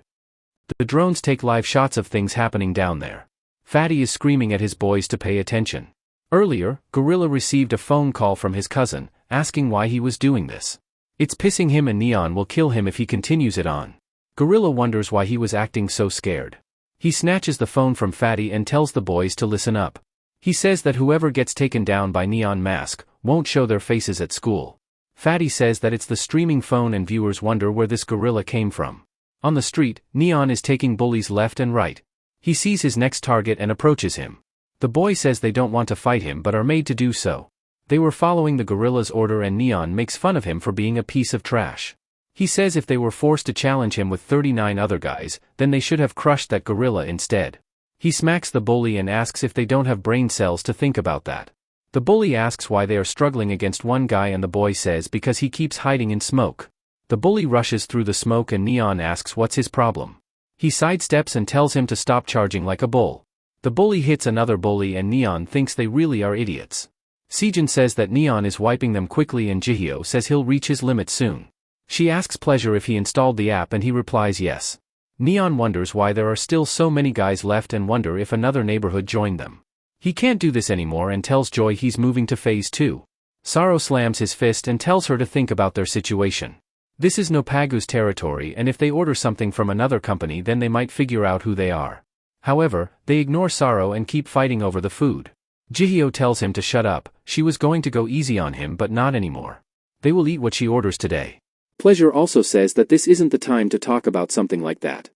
The drones take live shots of things happening down there. Fatty is screaming at his boys to pay attention. Earlier, Gorilla received a phone call from his cousin, asking why he was doing this. It's pissing him and Neon will kill him if he continues it on. Gorilla wonders why he was acting so scared. He snatches the phone from Fatty and tells the boys to listen up. He says that whoever gets taken down by Neon Mask won't show their faces at school. Fatty says that it's the streaming phone and viewers wonder where this gorilla came from. On the street, Neon is taking bullies left and right. He sees his next target and approaches him. The boy says they don't want to fight him but are made to do so. They were following the gorilla's order and Neon makes fun of him for being a piece of trash. He says if they were forced to challenge him with 39 other guys, then they should have crushed that gorilla instead. He smacks the bully and asks if they don't have brain cells to think about that. The bully asks why they are struggling against one guy and the boy says because he keeps hiding in smoke. The bully rushes through the smoke and Neon asks what's his problem. He sidesteps and tells him to stop charging like a bull. The bully hits another bully and Neon thinks they really are idiots. Sejin says that Neon is wiping them quickly and Jihyo says he'll reach his limit soon. She asks Pleasure if he installed the app and he replies yes. Neon wonders why there are still so many guys left and wonder if another neighborhood joined them. He can't do this anymore and tells Joy he's moving to phase 2. Saro slams his fist and tells her to think about their situation. This is Nopagu's territory and if they order something from another company then they might figure out who they are. However, they ignore Saro and keep fighting over the food. Jihyo tells him to shut up. She was going to go easy on him but not anymore. They will eat what she orders today. Pleasure also says that this isn't the time to talk about something like that.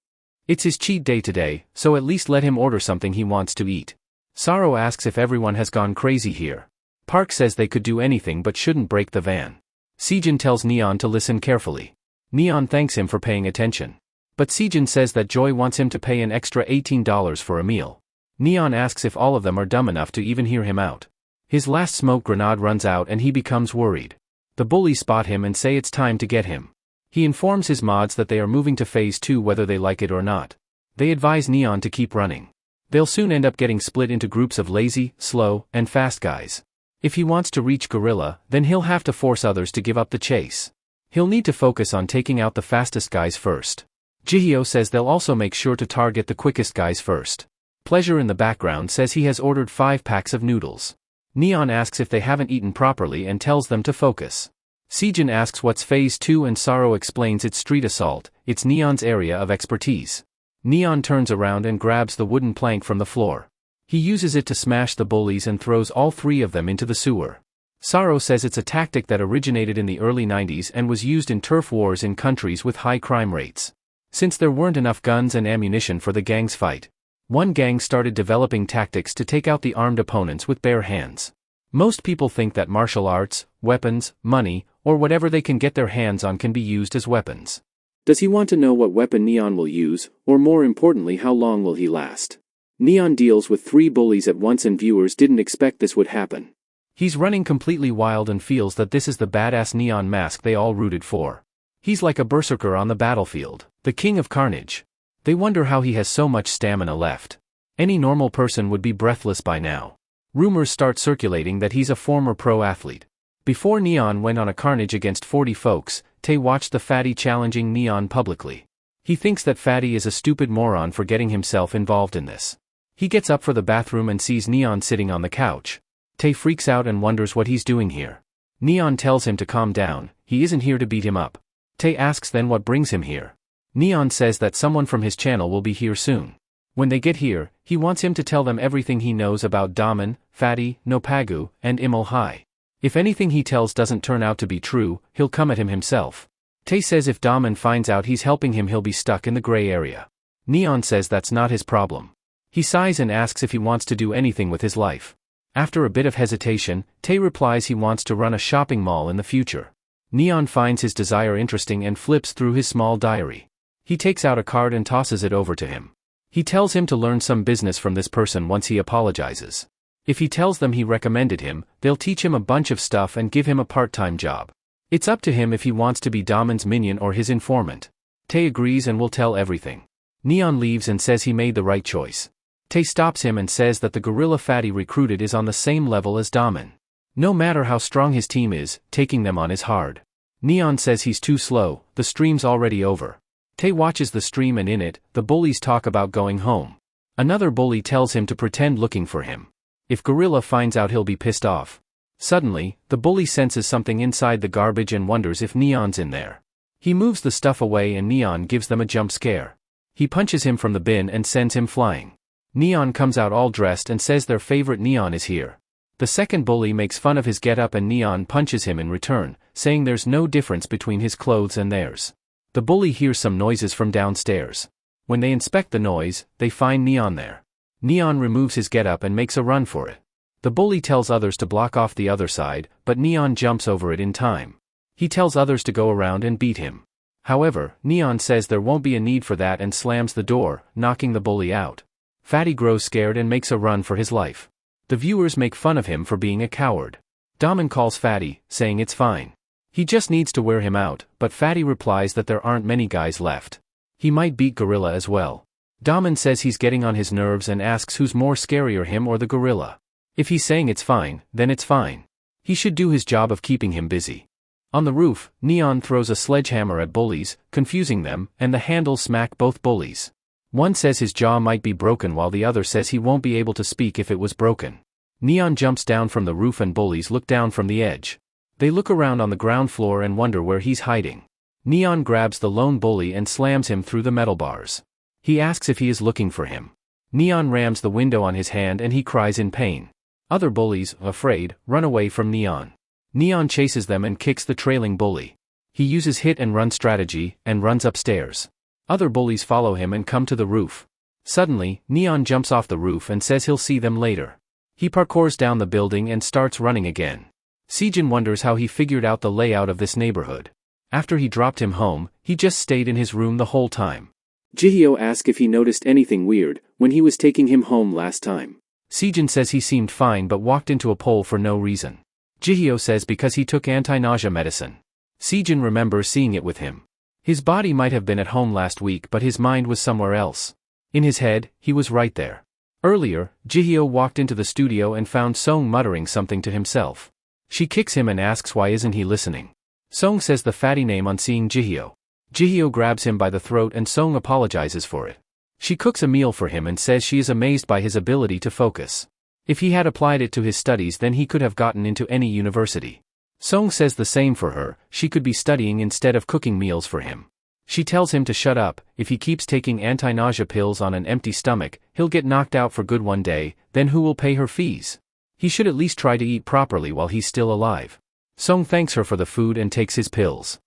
It's his cheat day today, so at least let him order something he wants to eat. Saro asks if everyone has gone crazy here. Park says they could do anything but shouldn't break the van. Sejin tells Neon to listen carefully. Neon thanks him for paying attention. But Sejin says that Joy wants him to pay an extra $18 for a meal. Neon asks if all of them are dumb enough to even hear him out. His last smoke grenade runs out and he becomes worried. The bullies spot him and say it's time to get him. He informs his mods that they are moving to phase 2 whether they like it or not. They advise Neon to keep running. They'll soon end up getting split into groups of lazy, slow, and fast guys. If he wants to reach Gorilla, then he'll have to force others to give up the chase. He'll need to focus on taking out the fastest guys first. Jihyo says they'll also make sure to target the quickest guys first. Pleasure in the background says he has ordered 5 packs of noodles. Neon asks if they haven't eaten properly and tells them to focus. Sejin asks what's phase 2 and Saro explains it's street assault, it's Neon's area of expertise. Neon turns around and grabs the wooden plank from the floor. He uses it to smash the bullies and throws all 3 of them into the sewer. Saro says it's a tactic that originated in the early 90s and was used in turf wars in countries with high crime rates. Since there weren't enough guns and ammunition for the gang's fight, one gang started developing tactics to take out the armed opponents with bare hands. Most people think that martial arts, weapons, money, or whatever they can get their hands on can be used as weapons. Does he want to know what weapon Neon will use, or more importantly how long will he last? Neon deals with 3 bullies at once and viewers didn't expect this would happen. He's running completely wild and feels that this is the badass Neon Mask they all rooted for. He's like a berserker on the battlefield, the king of carnage. They wonder how he has so much stamina left. Any normal person would be breathless by now. Rumors start circulating that he's a former pro athlete. Before Neon went on a carnage against 40 folks, Tae watched the fatty challenging Neon publicly. He thinks that fatty is a stupid moron for getting himself involved in this. He gets up for the bathroom and sees Neon sitting on the couch. Tae freaks out and wonders what he's doing here. Neon tells him to calm down, he isn't here to beat him up. Tae asks then what brings him here. Neon says that someone from his channel will be here soon. When they get here, he wants him to tell them everything he knows about Daman, Fatty, Nopagu, and Imul Hai. If anything he tells doesn't turn out to be true, he'll come at him himself. Tae says if Daman finds out he's helping him he'll be stuck in the gray area. Neon says that's not his problem. He sighs and asks if he wants to do anything with his life. After a bit of hesitation, Tae replies he wants to run a shopping mall in the future. Neon finds his desire interesting and flips through his small diary. He takes out a card and tosses it over to him. He tells him to learn some business from this person once he apologizes. If he tells them he recommended him, they'll teach him a bunch of stuff and give him a part-time job. It's up to him if he wants to be Daman's minion or his informant. Tae agrees and will tell everything. Neon leaves and says he made the right choice. Tae stops him and says that the gorilla Fatty recruited is on the same level as Daman. No matter how strong his team is, taking them on is hard. Neon says he's too slow, the stream's already over. Tae watches the stream and in it, the bullies talk about going home. Another bully tells him to pretend looking for him. If Gorilla finds out he'll be pissed off. Suddenly, the bully senses something inside the garbage and wonders if Neon's in there. He moves the stuff away and Neon gives them a jump scare. He punches him from the bin and sends him flying. Neon comes out all dressed and says their favorite Neon is here. The second bully makes fun of his getup and Neon punches him in return, saying there's no difference between his clothes and theirs. The bully hears some noises from downstairs. When they inspect the noise, they find Neon there. Neon removes his getup and makes a run for it. The bully tells others to block off the other side, but Neon jumps over it in time. He tells others to go around and beat him. However, Neon says there won't be a need for that and slams the door, knocking the bully out. Fatty grows scared and makes a run for his life. The viewers make fun of him for being a coward. Daman calls Fatty, saying it's fine. He just needs to wear him out, but Fatty replies that there aren't many guys left. He might beat Gorilla as well. Daman says he's getting on his nerves and asks who's more scarier, him or the gorilla. If he's saying it's fine, then it's fine. He should do his job of keeping him busy. On the roof, Neon throws a sledgehammer at bullies, confusing them, and the handles smack both bullies. One says his jaw might be broken while the other says he won't be able to speak if it was broken. Neon jumps down from the roof and bullies look down from the edge. They look around on the ground floor and wonder where he's hiding. Neon grabs the lone bully and slams him through the metal bars. He asks if he is looking for him. Neon rams the window on his hand and he cries in pain. Other bullies, afraid, run away from Neon. Neon chases them and kicks the trailing bully. He uses hit and run strategy, and runs upstairs. Other bullies follow him and come to the roof. Suddenly, Neon jumps off the roof and says he'll see them later. He parkours down the building and starts running again. Sejin wonders how he figured out the layout of this neighborhood. After he dropped him home, he just stayed in his room the whole time. Jihyo asks if he noticed anything weird when he was taking him home last time. Sejin says he seemed fine but walked into a pole for no reason. Jihyo says because he took anti-nausea medicine. Sejin remembers seeing it with him. His body might have been at home last week but his mind was somewhere else. In his head, he was right there. Earlier, Jihyo walked into the studio and found Song muttering something to himself. She kicks him and asks why isn't he listening. Song says the fatty name on seeing Jihyo. Jihyo grabs him by the throat and Song apologizes for it. She cooks a meal for him and says she is amazed by his ability to focus. If he had applied it to his studies then he could have gotten into any university. Song says the same for her, she could be studying instead of cooking meals for him. She tells him to shut up, if he keeps taking anti-nausea pills on an empty stomach, he'll get knocked out for good one day, then who will pay her fees? He should at least try to eat properly while he's still alive. Song thanks her for the food and takes his pills.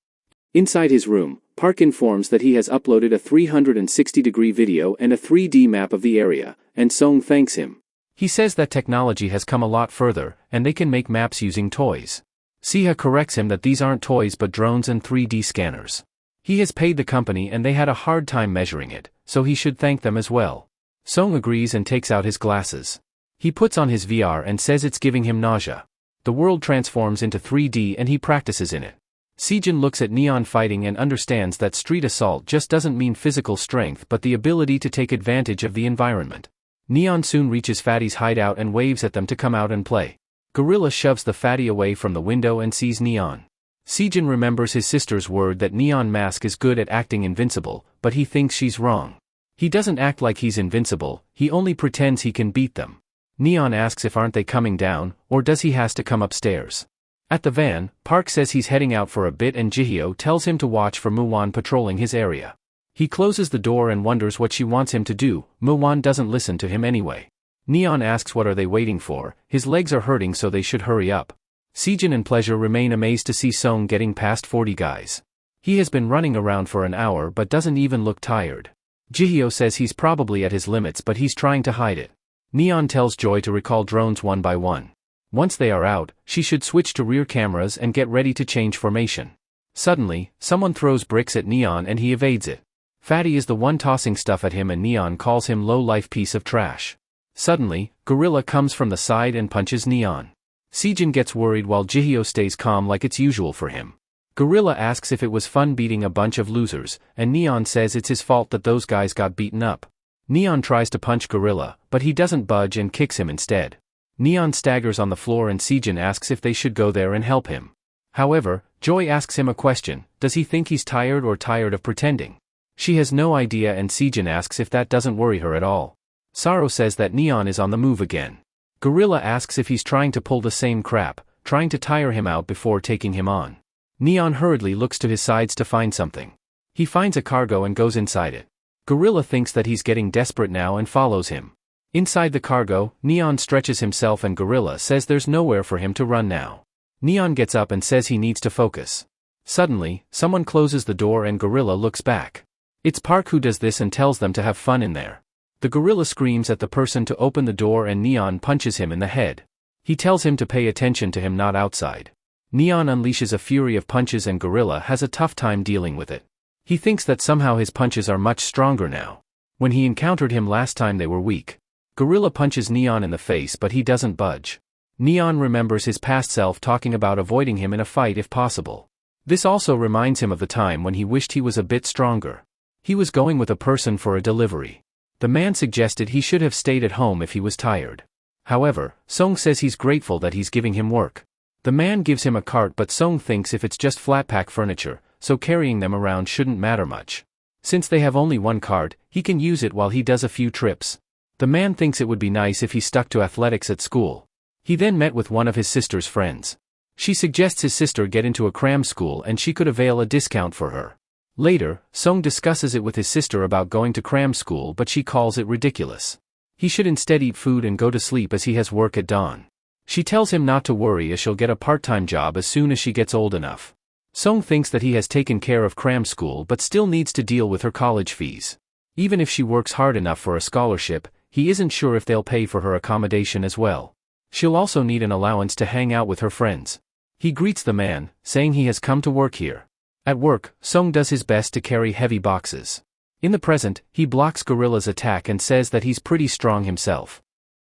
Inside his room, Park informs that he has uploaded a 360-degree video and a 3D map of the area, and Song thanks him. He says that technology has come a lot further, and they can make maps using toys. Siha corrects him that these aren't toys but drones and 3D scanners. He has paid the company and they had a hard time measuring it, so he should thank them as well. Song agrees and takes out his glasses. He puts on his VR and says it's giving him nausea. The world transforms into 3D and he practices in it. Sejin looks at Neon fighting and understands that street assault just doesn't mean physical strength but the ability to take advantage of the environment. Neon soon reaches Fatty's hideout and waves at them to come out and play. Gorilla shoves the Fatty away from the window and sees Neon. Sejin remembers his sister's word that Neon Mask is good at acting invincible, but he thinks she's wrong. He doesn't act like he's invincible, he only pretends he can beat them. Neon asks if aren't they coming down, or does he has to come upstairs. At the van, Park says he's heading out for a bit and Jihyo tells him to watch for Muwon patrolling his area. He closes the door and wonders what she wants him to do. Muwon doesn't listen to him anyway. Neon asks what are they waiting for, his legs are hurting so they should hurry up. Sejin and Pleasure remain amazed to see Song getting past 40 guys. He has been running around for an hour but doesn't even look tired. Jihyo says he's probably at his limits but he's trying to hide it. Neon tells Joy to recall drones one by one. Once they are out, she should switch to rear cameras and get ready to change formation. Suddenly, someone throws bricks at Neon and he evades it. Fatty is the one tossing stuff at him and Neon calls him low-life piece of trash. Suddenly, Gorilla comes from the side and punches Neon. Sejin gets worried while Jihyo stays calm like it's usual for him. Gorilla asks if it was fun beating a bunch of losers, and Neon says it's his fault that those guys got beaten up. Neon tries to punch Gorilla, but he doesn't budge and kicks him instead. Neon staggers on the floor and Sejin asks if they should go there and help him. However, Joy asks him a question, does he think he's tired or tired of pretending? She has no idea and Sejin asks if that doesn't worry her at all. Saro says that Neon is on the move again. Gorilla asks if he's trying to pull the same crap, trying to tire him out before taking him on. Neon hurriedly looks to his sides to find something. He finds a cargo and goes inside it. Gorilla thinks that he's getting desperate now and follows him. Inside the cargo, Neon stretches himself and Gorilla says there's nowhere for him to run now. Neon gets up and says he needs to focus. Suddenly, someone closes the door and Gorilla looks back. It's Park who does this and tells them to have fun in there. The gorilla screams at the person to open the door and Neon punches him in the head. He tells him to pay attention to him not outside. Neon unleashes a fury of punches and Gorilla has a tough time dealing with it. He thinks that somehow his punches are much stronger now. When he encountered him last time they were weak. Gorilla punches Neon in the face but he doesn't budge. Neon remembers his past self talking about avoiding him in a fight if possible. This also reminds him of the time when he wished he was a bit stronger. He was going with a person for a delivery. The man suggested he should have stayed at home if he was tired. However, Song says he's grateful that he's giving him work. The man gives him a cart but Song thinks if it's just flat-pack furniture, so carrying them around shouldn't matter much. Since they have only one cart, he can use it while he does a few trips. The man thinks it would be nice if he stuck to athletics at school. He then met with one of his sister's friends. She suggests his sister get into a cram school and she could avail a discount for her. Later, Song discusses it with his sister about going to cram school but she calls it ridiculous. He should instead eat food and go to sleep as he has work at dawn. She tells him not to worry as she'll get a part-time job as soon as she gets old enough. Song thinks that he has taken care of cram school but still needs to deal with her college fees. Even if she works hard enough for a scholarship, he isn't sure if they'll pay for her accommodation as well. She'll also need an allowance to hang out with her friends. He greets the man, saying he has come to work here. At work, Song does his best to carry heavy boxes. In the present, he blocks Gorilla's attack and says that he's pretty strong himself.